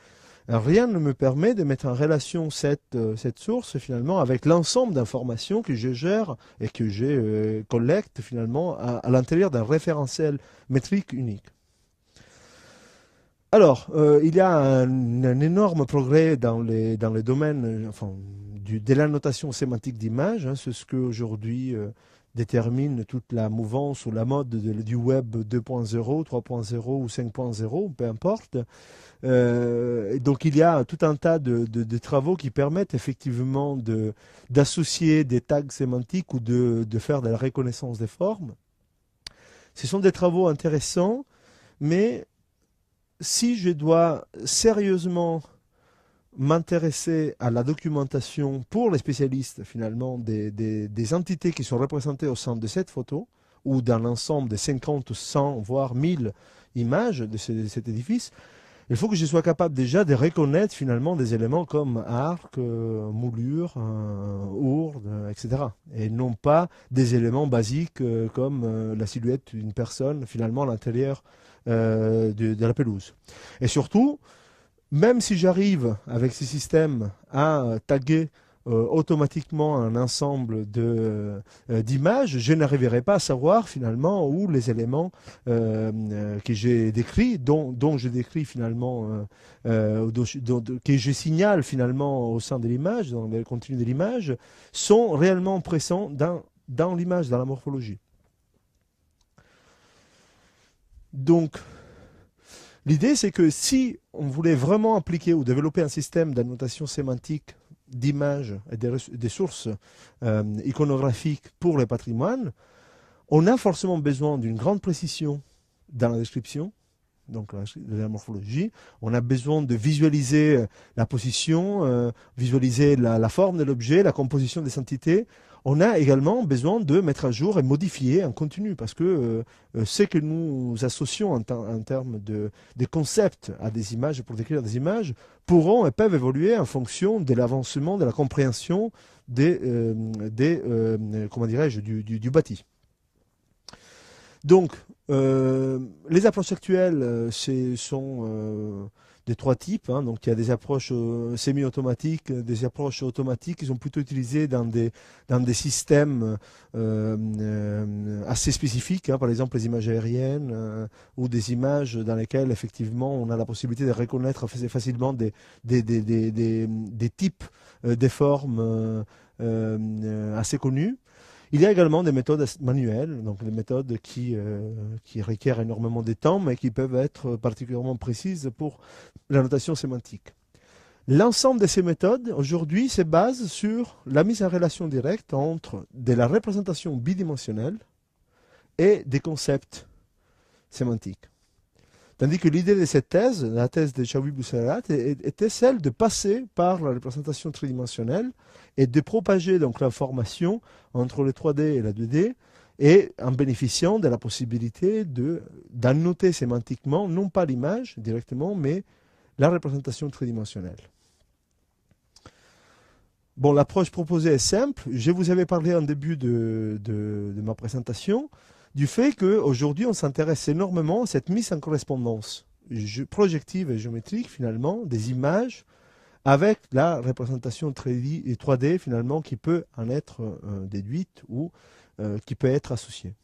Rien ne me permet de mettre en relation cette source, finalement, avec l'ensemble d'informations que je gère et que je collecte, finalement, à l'intérieur d'un référentiel métrique unique. Alors, il y a un énorme progrès dans les domaines de la notation sémantique d'image. C'est ce qu'aujourd'hui détermine toute la mouvance ou la mode du web 2.0, 3.0 ou 5.0, peu importe. Donc il y a tout un tas de travaux qui permettent effectivement d'associer des tags sémantiques ou de faire de la reconnaissance des formes. Ce sont des travaux intéressants, mais si je dois sérieusement m'intéresser à la documentation pour les spécialistes finalement des entités qui sont représentées au sein de cette photo ou d'un ensemble de 50, 100, voire 1000 images de cet édifice, il faut que je sois capable déjà de reconnaître finalement des éléments comme arc, moulure, ourde, etc. Et non pas des éléments basiques comme la silhouette d'une personne finalement à l'intérieur de la pelouse. Et surtout, même si j'arrive avec ces systèmes à taguer automatiquement un ensemble d'images, je n'arriverai pas à savoir finalement où les éléments que j'ai décrits, dont je décris finalement, que je signale finalement au sein de l'image, dans le contenu de l'image, sont réellement présents dans l'image, dans la morphologie. Donc, l'idée, c'est que si on voulait vraiment appliquer ou développer un système d'annotation sémantique d'images et des sources iconographiques pour le patrimoine, on a forcément besoin d'une grande précision dans la description, donc de la morphologie. On a besoin de visualiser la position, visualiser la forme de l'objet, la composition des entités. On a également besoin de mettre à jour et modifier en continu, parce que ce que nous associons en termes de concepts à des images, pour décrire des images, pourront et peuvent évoluer en fonction de l'avancement, de la compréhension comment dirais-je, du bâti. Donc, les approches actuelles, sont des trois types. Donc, il y a des approches semi-automatiques, des approches automatiques qui sont plutôt utilisées dans des systèmes assez spécifiques, par exemple les images aériennes ou des images dans lesquelles, effectivement, on a la possibilité de reconnaître facilement des types des formes assez connus. Il y a également des méthodes manuelles, donc des méthodes qui requièrent énormément de temps, mais qui peuvent être particulièrement précises pour la notation sémantique. L'ensemble de ces méthodes, aujourd'hui, se base sur la mise en relation directe entre de la représentation bidimensionnelle et des concepts sémantiques. Tandis que l'idée de cette thèse, la thèse de Chaoui Boussalat, était celle de passer par la représentation tridimensionnelle et de propager donc l'information entre le 3D et la 2D, et en bénéficiant de la possibilité d'annoter sémantiquement, non pas l'image directement, mais la représentation tridimensionnelle. Bon, l'approche proposée est simple. Je vous avais parlé en début de ma présentation du fait qu'aujourd'hui, on s'intéresse énormément à cette mise en correspondance projective et géométrique, finalement, des images avec la représentation 3D, finalement, qui peut en être déduite ou qui peut être associée.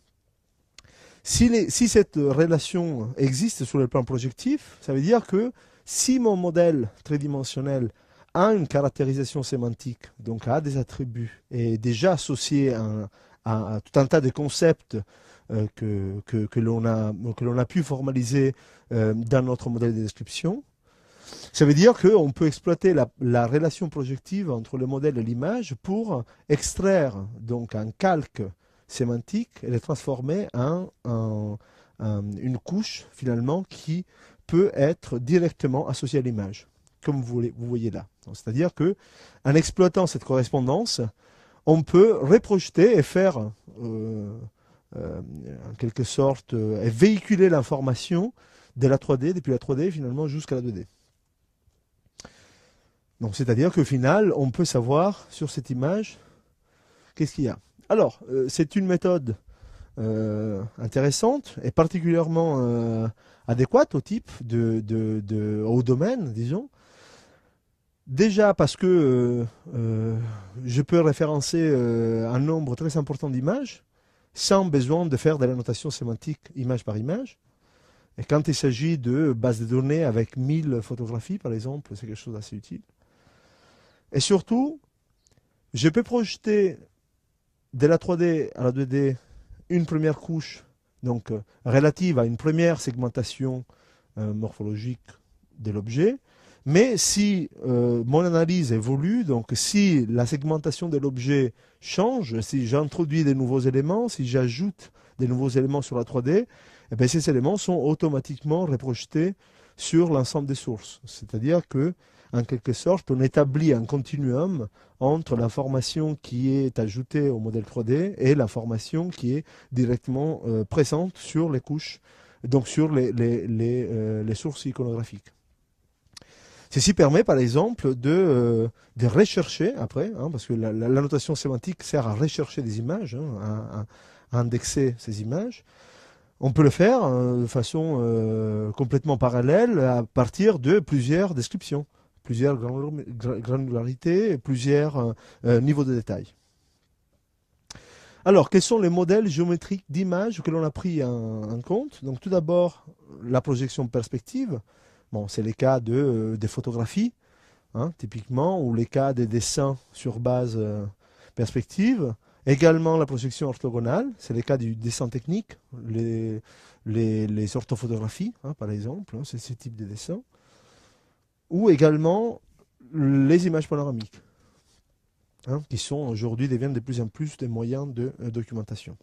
Si cette relation existe sur le plan projectif, ça veut dire que si mon modèle tridimensionnel a une caractérisation sémantique, donc a des attributs, et est déjà associé à tout un tas de concepts que l'on a pu formaliser dans notre modèle de description, ça veut dire qu'on peut exploiter la relation projective entre le modèle et l'image pour extraire donc un calque sémantique et le transformer en une couche finalement qui peut être directement associée à l'image, comme vous voyez là. C'est-à-dire qu'en exploitant cette correspondance, on peut reprojeter et faire en quelque sorte véhiculer l'information de la 3D, depuis la 3D finalement jusqu'à la 2D. Donc c'est-à-dire qu'au final, on peut savoir sur cette image qu'est-ce qu'il y a. Alors, c'est une méthode intéressante et particulièrement adéquate au type au domaine, disons. Déjà parce que je peux référencer un nombre très important d'images sans besoin de faire de la notation sémantique image par image. Et quand il s'agit de bases de données avec 1000 photographies, par exemple, c'est quelque chose d'assez utile. Et surtout, je peux projeter de la 3D à la 2D une première couche, donc relative à une première segmentation morphologique de l'objet. Mais si mon analyse évolue, donc si la segmentation de l'objet change, si j'introduis de nouveaux éléments, si j'ajoute de nouveaux éléments sur la 3D, eh bien, ces éléments sont automatiquement reprojetés sur l'ensemble des sources. C'est-à-dire que, en quelque sorte, on établit un continuum entre l'information qui est ajoutée au modèle 3D et l'information qui est directement présente sur les couches, donc sur les sources iconographiques. Ceci permet par exemple de rechercher après, parce que la notation sémantique sert à rechercher des images, à indexer ces images. On peut le faire de façon complètement parallèle à partir de plusieurs descriptions, plusieurs granularités, plusieurs niveaux de détail. Alors, quels sont les modèles géométriques d'images que l'on a pris en compte? Donc, tout d'abord, la projection perspective. Bon, c'est les cas des photographies, typiquement, ou les cas des dessins sur base perspective. Également la projection orthogonale, c'est les cas du dessin technique, les orthophotographies, par exemple, c'est ce type de dessin. Ou également les images panoramiques, qui sont aujourd'hui deviennent de plus en plus des moyens de documentation.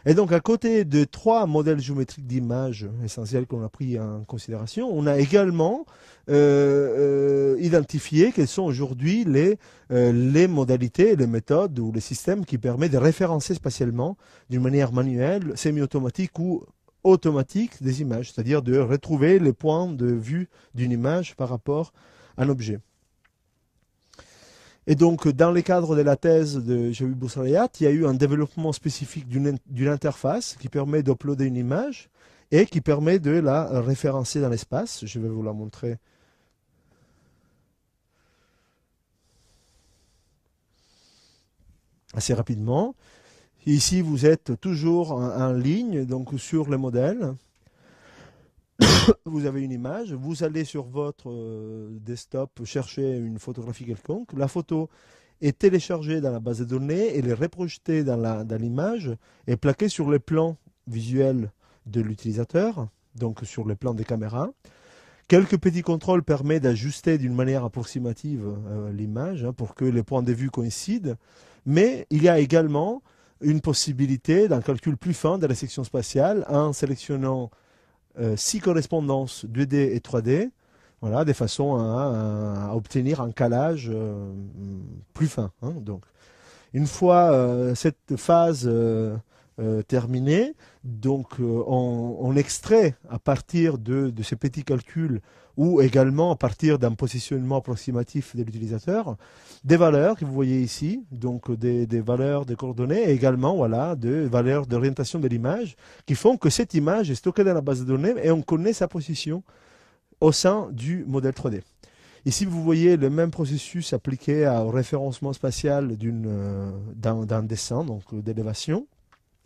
Et donc, à côté de 3 modèles géométriques d'images essentiels qu'on a pris en considération, on a également identifié quelles sont aujourd'hui les modalités, les méthodes ou les systèmes qui permettent de référencer spatialement d'une manière manuelle, semi-automatique ou automatique des images, c'est-à-dire de retrouver les points de vue d'une image par rapport à un objet. Et donc, dans le cadre de la thèse de Chaoui Boussalat, il y a eu un développement spécifique d'une interface qui permet d'uploader une image et qui permet de la référencer dans l'espace. Je vais vous la montrer. Assez rapidement. Ici, vous êtes toujours en ligne, donc sur le modèle. Vous avez une image, vous allez sur votre desktop chercher une photographie quelconque. La photo est téléchargé dans la base de données, elle est reprojetée dans l'image et plaquée sur les plans visuels de l'utilisateur, donc sur les plans des caméras. Quelques petits contrôles permettent d'ajuster d'une manière approximative l'image pour que les points de vue coïncident, mais il y a également une possibilité d'un calcul plus fin de la section spatiale en sélectionnant 6 correspondances 2D et 3D, voilà, de façon à obtenir un calage plus fin. Donc, une fois cette phase terminée, donc on extrait à partir de ces petits calculs ou également à partir d'un positionnement approximatif de l'utilisateur, des valeurs que vous voyez ici, donc des valeurs de coordonnées et également voilà, des valeurs d'orientation de l'image qui font que cette image est stockée dans la base de données et on connaît sa position au sein du modèle 3D. Ici, vous voyez le même processus appliqué au référencement spatial d'un dessin, donc d'élévation,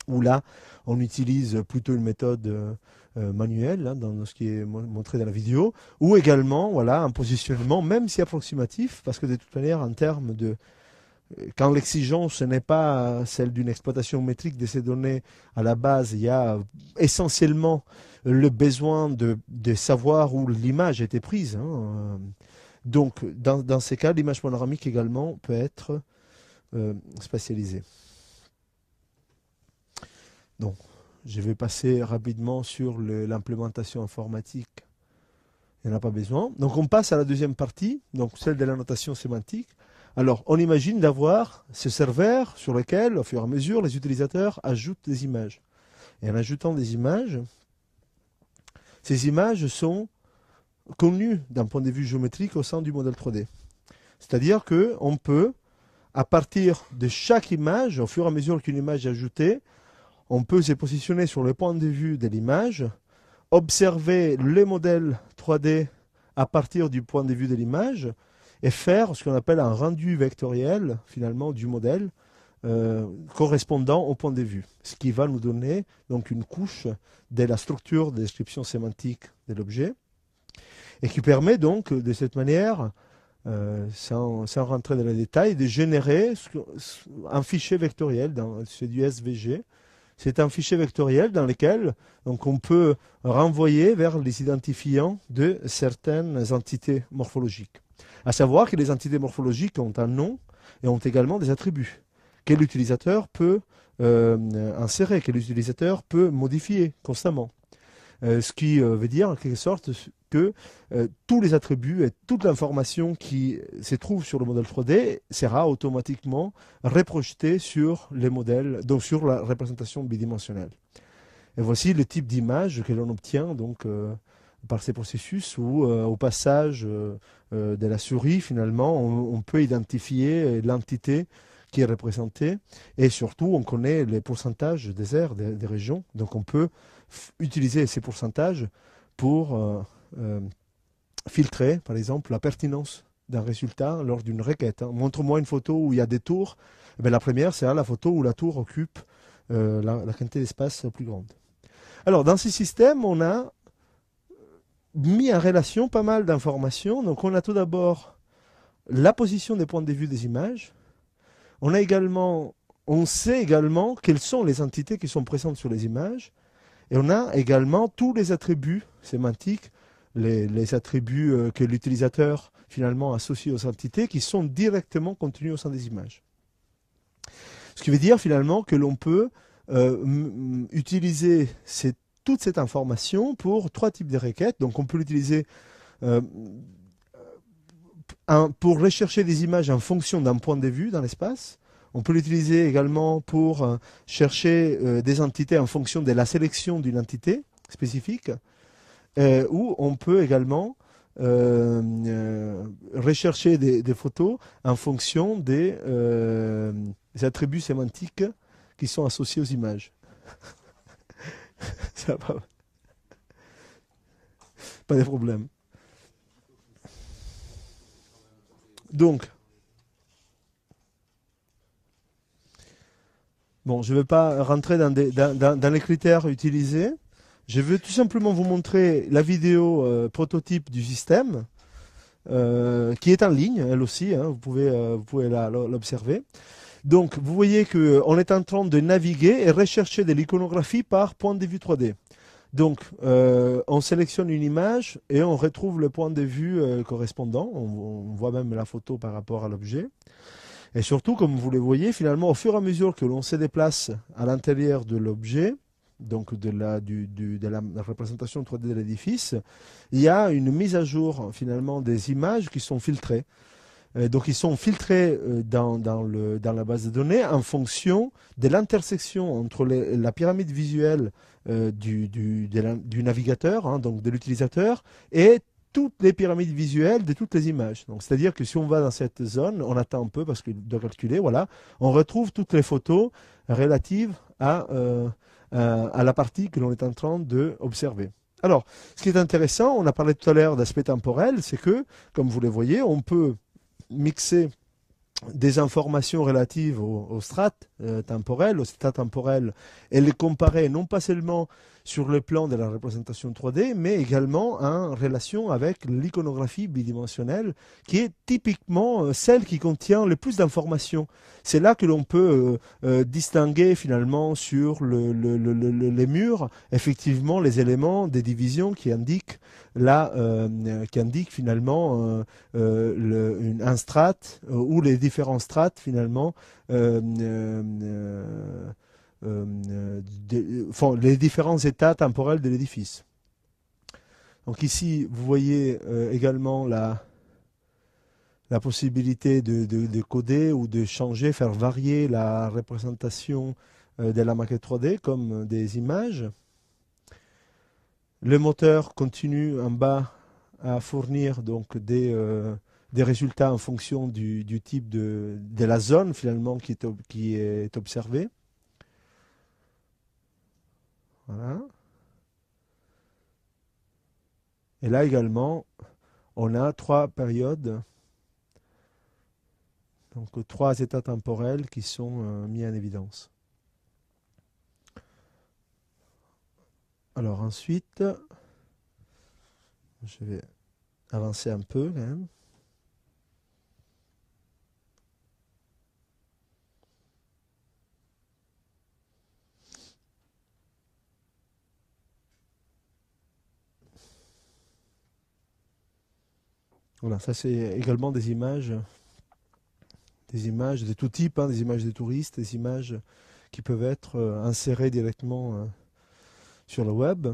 où là, on utilise plutôt une méthode manuelle, hein, dans ce qui est montré dans la vidéo, ou également voilà, un positionnement, même si approximatif, parce que de toute manière, en termes de... Quand l'exigence n'est pas celle d'une exploitation métrique de ces données, à la base, il y a essentiellement le besoin de savoir où l'image a été prise. Hein. Donc, dans ces cas, l'image panoramique également peut être spatialisée. Donc, je vais passer rapidement sur l'implémentation informatique. Il n'y en a pas besoin. Donc, on passe à la deuxième partie, donc celle de la notation sémantique. Alors, on imagine d'avoir ce serveur sur lequel, au fur et à mesure, les utilisateurs ajoutent des images. Et en ajoutant des images, ces images sont connues d'un point de vue géométrique au sein du modèle 3D. C'est-à-dire qu'on peut, à partir de chaque image, au fur et à mesure qu'une image est ajoutée, on peut se positionner sur le point de vue de l'image, observer le modèle 3D à partir du point de vue de l'image et faire ce qu'on appelle un rendu vectoriel, finalement, du modèle correspondant au point de vue. Ce qui va nous donner donc une couche de la structure de description sémantique de l'objet et qui permet donc, de cette manière, sans rentrer dans les détails, de générer un fichier vectoriel, c'est du SVG. C'est un fichier vectoriel dans lequel donc, on peut renvoyer vers les identifiants de certaines entités morphologiques. À savoir que les entités morphologiques ont un nom et ont également des attributs que l'utilisateur peut insérer, que l'utilisateur peut modifier constamment. Ce qui veut dire en quelque sorte que tous les attributs et toute l'information qui se trouve sur le modèle 3D sera automatiquement reprojetée sur les modèles, donc sur la représentation bidimensionnelle. Et voici le type d'image que l'on obtient donc, par ces processus où au passage de la souris, finalement, on peut identifier l'entité qui est représentée et surtout on connaît les pourcentages des aires, des régions, donc on peut utiliser ces pourcentages pour filtrer, par exemple, la pertinence d'un résultat lors d'une requête. Hein. Montre-moi une photo où il y a des tours. Eh bien, la première, c'est la photo où la tour occupe la quantité d'espace la plus grande. Alors, dans ces systèmes, on a mis en relation pas mal d'informations. Donc, on a tout d'abord la position des points de vue des images. On sait également quelles sont les entités qui sont présentes sur les images. Et on a également tous les attributs sémantiques, les attributs que l'utilisateur finalement associe aux entités qui sont directement contenus au sein des images. Ce qui veut dire finalement que l'on peut utiliser toute cette information pour 3 types de requêtes. Donc on peut l'utiliser pour rechercher des images en fonction d'un point de vue dans l'espace. On peut l'utiliser également pour chercher des entités en fonction de la sélection d'une entité spécifique, ou on peut également rechercher des photos en fonction des attributs sémantiques qui sont associés aux images. Ça va pas de problème. Donc, bon, je ne vais pas rentrer dans les critères utilisés. Je veux tout simplement vous montrer la vidéo prototype du système. qui est en ligne, elle aussi, hein, vous pouvez l'observer. Donc, vous voyez qu'on est en train de naviguer et rechercher de l'iconographie par point de vue 3D. Donc, on sélectionne une image et on retrouve le point de vue correspondant. On voit même la photo par rapport à l'objet. Et surtout, comme vous le voyez, finalement, au fur et à mesure que l'on se déplace à l'intérieur de l'objet, donc de la représentation 3D de l'édifice, il y a une mise à jour finalement des images qui sont filtrées. Donc ils sont filtrés dans la base de données en fonction de l'intersection entre la pyramide visuelle du navigateur, hein, donc de l'utilisateur, et toutes les pyramides visuelles de toutes les images. Donc c'est-à-dire que si on va dans cette zone, on attend un peu parce qu'il doit calculer, voilà, on retrouve toutes les photos relatives à la partie que l'on est en train d'observer. Alors, ce qui est intéressant, on a parlé tout à l'heure d'aspect temporel, c'est que, comme vous le voyez, on peut mixer des informations relatives aux strates temporelles, aux états temporels, et les comparer non pas seulement sur le plan de la représentation 3D, mais également en relation avec l'iconographie bidimensionnelle, qui est typiquement celle qui contient le plus d'informations. C'est là que l'on peut distinguer finalement sur les murs, effectivement, les éléments des divisions qui indiquent finalement un strate ou les différents strates finalement font les différents états temporels de l'édifice. Donc ici, vous voyez également la possibilité de coder ou de changer, faire varier la représentation de la maquette 3D comme des images. Le moteur continue en bas à fournir donc des résultats en fonction du type de la zone finalement qui est observée. Voilà. Et là également, on a 3 périodes, donc 3 états temporels qui sont mis en évidence. Alors ensuite, je vais avancer un peu quand même. Voilà, ça c'est également des images de tout type, hein, des images de touristes, des images qui peuvent être insérées directement sur le web.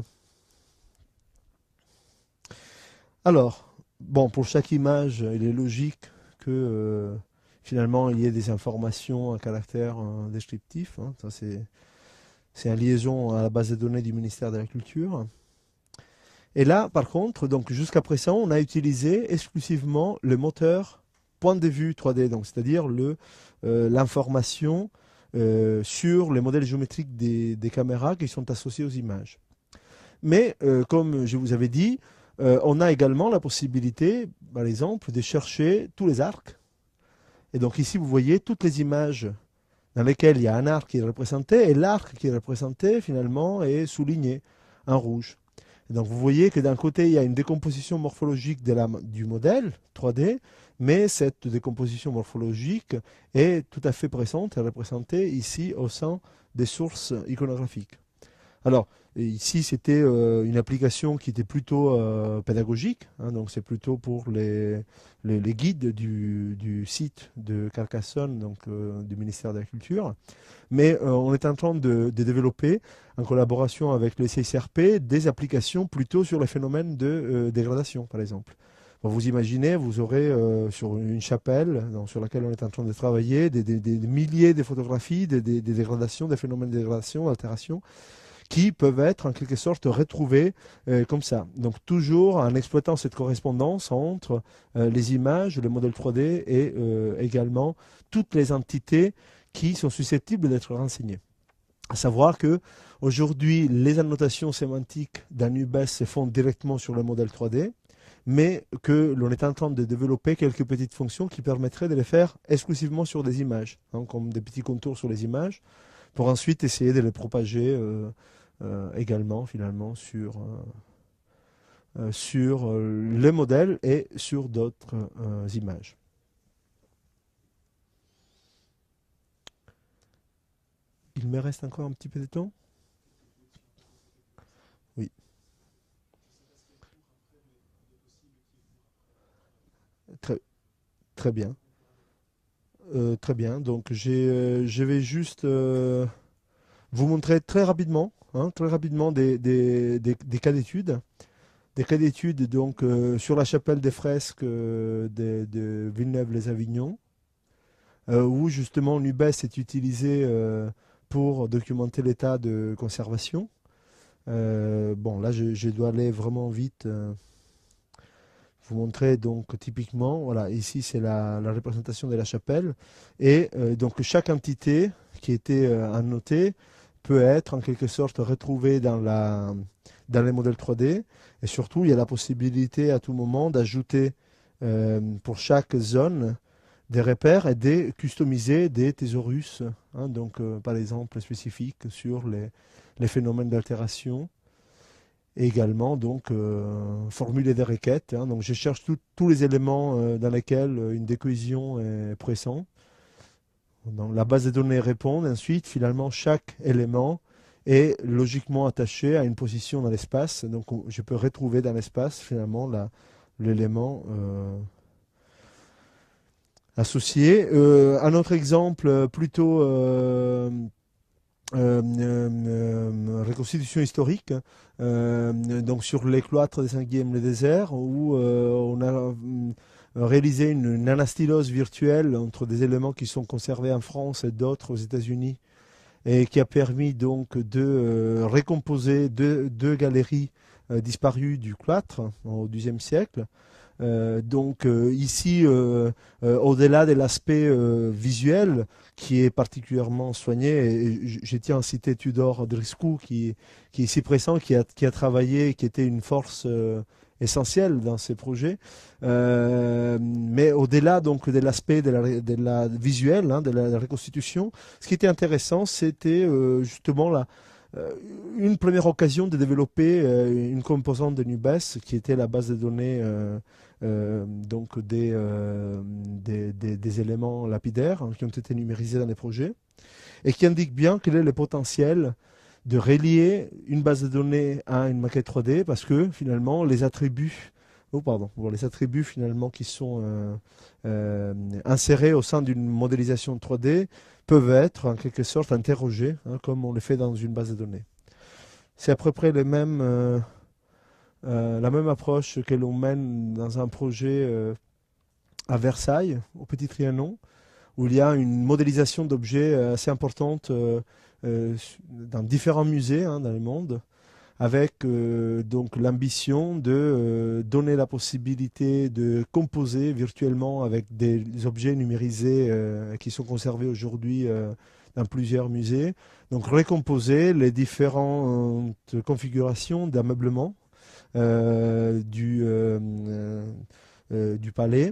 Alors, bon, pour chaque image, il est logique que finalement il y ait des informations à caractère descriptif, hein. Ça c'est en liaison à la base de données du ministère de la Culture. Et là, par contre, donc jusqu'à présent, on a utilisé exclusivement le moteur point de vue 3D, donc c'est-à-dire l'information sur les modèles géométriques des caméras qui sont associés aux images. Mais comme je vous avais dit, on a également la possibilité, par exemple, de chercher tous les arcs. Et donc ici, vous voyez toutes les images dans lesquelles il y a un arc qui est représenté, et l'arc qui est représenté, finalement, est souligné en rouge. Et donc vous voyez que d'un côté, il y a une décomposition morphologique du modèle 3D, mais cette décomposition morphologique est tout à fait présente et représentée ici au sein des sources iconographiques. Alors, ici, c'était une application qui était plutôt pédagogique, hein, donc c'est plutôt pour les guides du site de Carcassonne, donc du ministère de la Culture. Mais on est en train de développer, en collaboration avec le CICRP, des applications plutôt sur les phénomènes de dégradation, par exemple. Bon, vous imaginez, vous aurez sur une chapelle sur laquelle on est en train de travailler des milliers de photographies, des dégradations, des phénomènes de dégradation, d'altération, qui peuvent être en quelque sorte retrouvés comme ça. Donc toujours en exploitant cette correspondance entre les images, le modèle 3D et également toutes les entités qui sont susceptibles d'être renseignées. À savoir que aujourd'hui, les annotations sémantiques d'Anubis se font directement sur le modèle 3D, mais que l'on est en train de développer quelques petites fonctions qui permettraient de les faire exclusivement sur des images, hein, comme des petits contours sur les images, pour ensuite essayer de les propager également finalement sur les modèles et sur d'autres images. Il me reste encore un petit peu de temps? Oui. Très, très bien. Très bien. Donc, je vais juste vous montrer très rapidement des cas d'études. Des cas d'études donc sur la chapelle des fresques de Villeneuve-les-Avignon, où justement l'UBES est utilisé pour documenter l'état de conservation. Bon, là, je dois aller vraiment vite. Vous montrer donc typiquement, voilà, ici c'est la représentation de la chapelle, et donc chaque entité qui était annotée peut être en quelque sorte retrouvée dans les modèles 3D, et surtout il y a la possibilité à tout moment d'ajouter pour chaque zone des repères et de customiser des thésaurus, hein, donc par exemple spécifiques sur les phénomènes d'altération. Et également donc formuler des requêtes, hein. Donc je cherche tous les éléments dans lesquels une décohésion est présente. Donc la base de données répond. Ensuite, finalement, chaque élément est logiquement attaché à une position dans l'espace. Donc je peux retrouver dans l'espace finalement l'élément associé. Un autre exemple plutôt reconstitution historique, donc sur les cloîtres des Saint-Guilhem le désert, où on a réalisé une anastylose virtuelle entre des éléments qui sont conservés en France et d'autres aux États-Unis, et qui a permis donc de recomposer deux galeries disparues du cloître au XIIe siècle. Donc ici, au-delà de l'aspect visuel qui est particulièrement soigné, et je tiens à citer Tudor Driscoll qui est ici présent, qui a travaillé, qui était une force essentielle dans ces projets. Mais au-delà donc de l'aspect de la visuel, hein, de la reconstitution, ce qui était intéressant, c'était justement une première occasion de développer une composante de Nubes qui était la base de données donc des éléments lapidaires, hein, qui ont été numérisés dans les projets et qui indique bien quel est le potentiel de relier une base de données à une maquette 3D, parce que finalement les attributs les attributs finalement qui sont insérés au sein d'une modélisation 3D peuvent être en quelque sorte interrogés, hein, comme on le fait dans une base de données. C'est à peu près la même approche que l'on mène dans un projet à Versailles, au Petit Trianon, où il y a une modélisation d'objets assez importante dans différents musées, hein, dans le monde, avec donc l'ambition de donner la possibilité de composer virtuellement avec des objets numérisés qui sont conservés aujourd'hui dans plusieurs musées. Donc recomposer les différentes configurations d'ameublement du palais.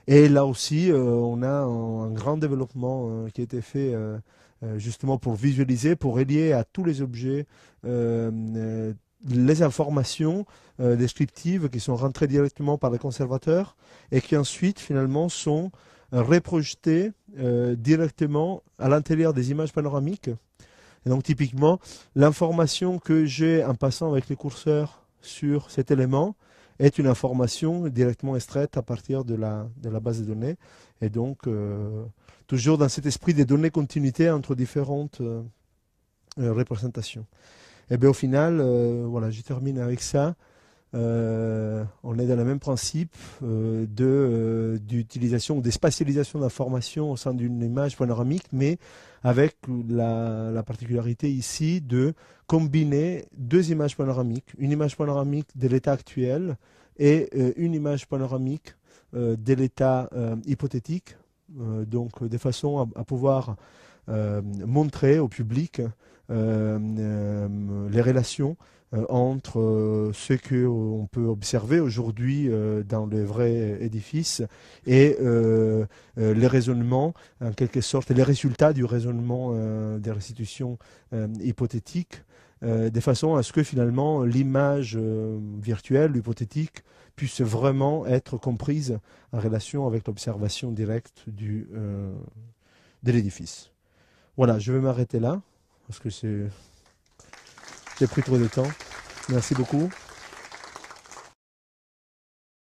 Et là aussi, on a un grand développement qui a été fait justement pour visualiser, pour relier à tous les objets les informations descriptives qui sont rentrées directement par les conservateurs et qui ensuite finalement sont reprojetées directement à l'intérieur des images panoramiques. Et donc typiquement, l'information que j'ai en passant avec les curseurs sur cet élément est une information directement extraite à partir de la base de données. Et donc, toujours dans cet esprit des données continuité entre différentes représentations. Et bien au final, voilà, je termine avec ça. On est dans le même principe d'utilisation ou de spatialisation d'informations au sein d'une image panoramique, mais avec la particularité ici de combiner deux images panoramiques, une image panoramique de l'état actuel et une image panoramique de l'état hypothétique, donc de façon à pouvoir montrer au public les relations entre ce qu'on peut observer aujourd'hui dans les vrais édifices et les raisonnements, en quelque sorte, les résultats du raisonnement des restitutions hypothétiques, de façon à ce que finalement l'image virtuelle, hypothétique, puisse vraiment être comprise en relation avec l'observation directe de l'édifice. Voilà, je vais m'arrêter là, parce que j'ai pris trop de temps. Merci beaucoup.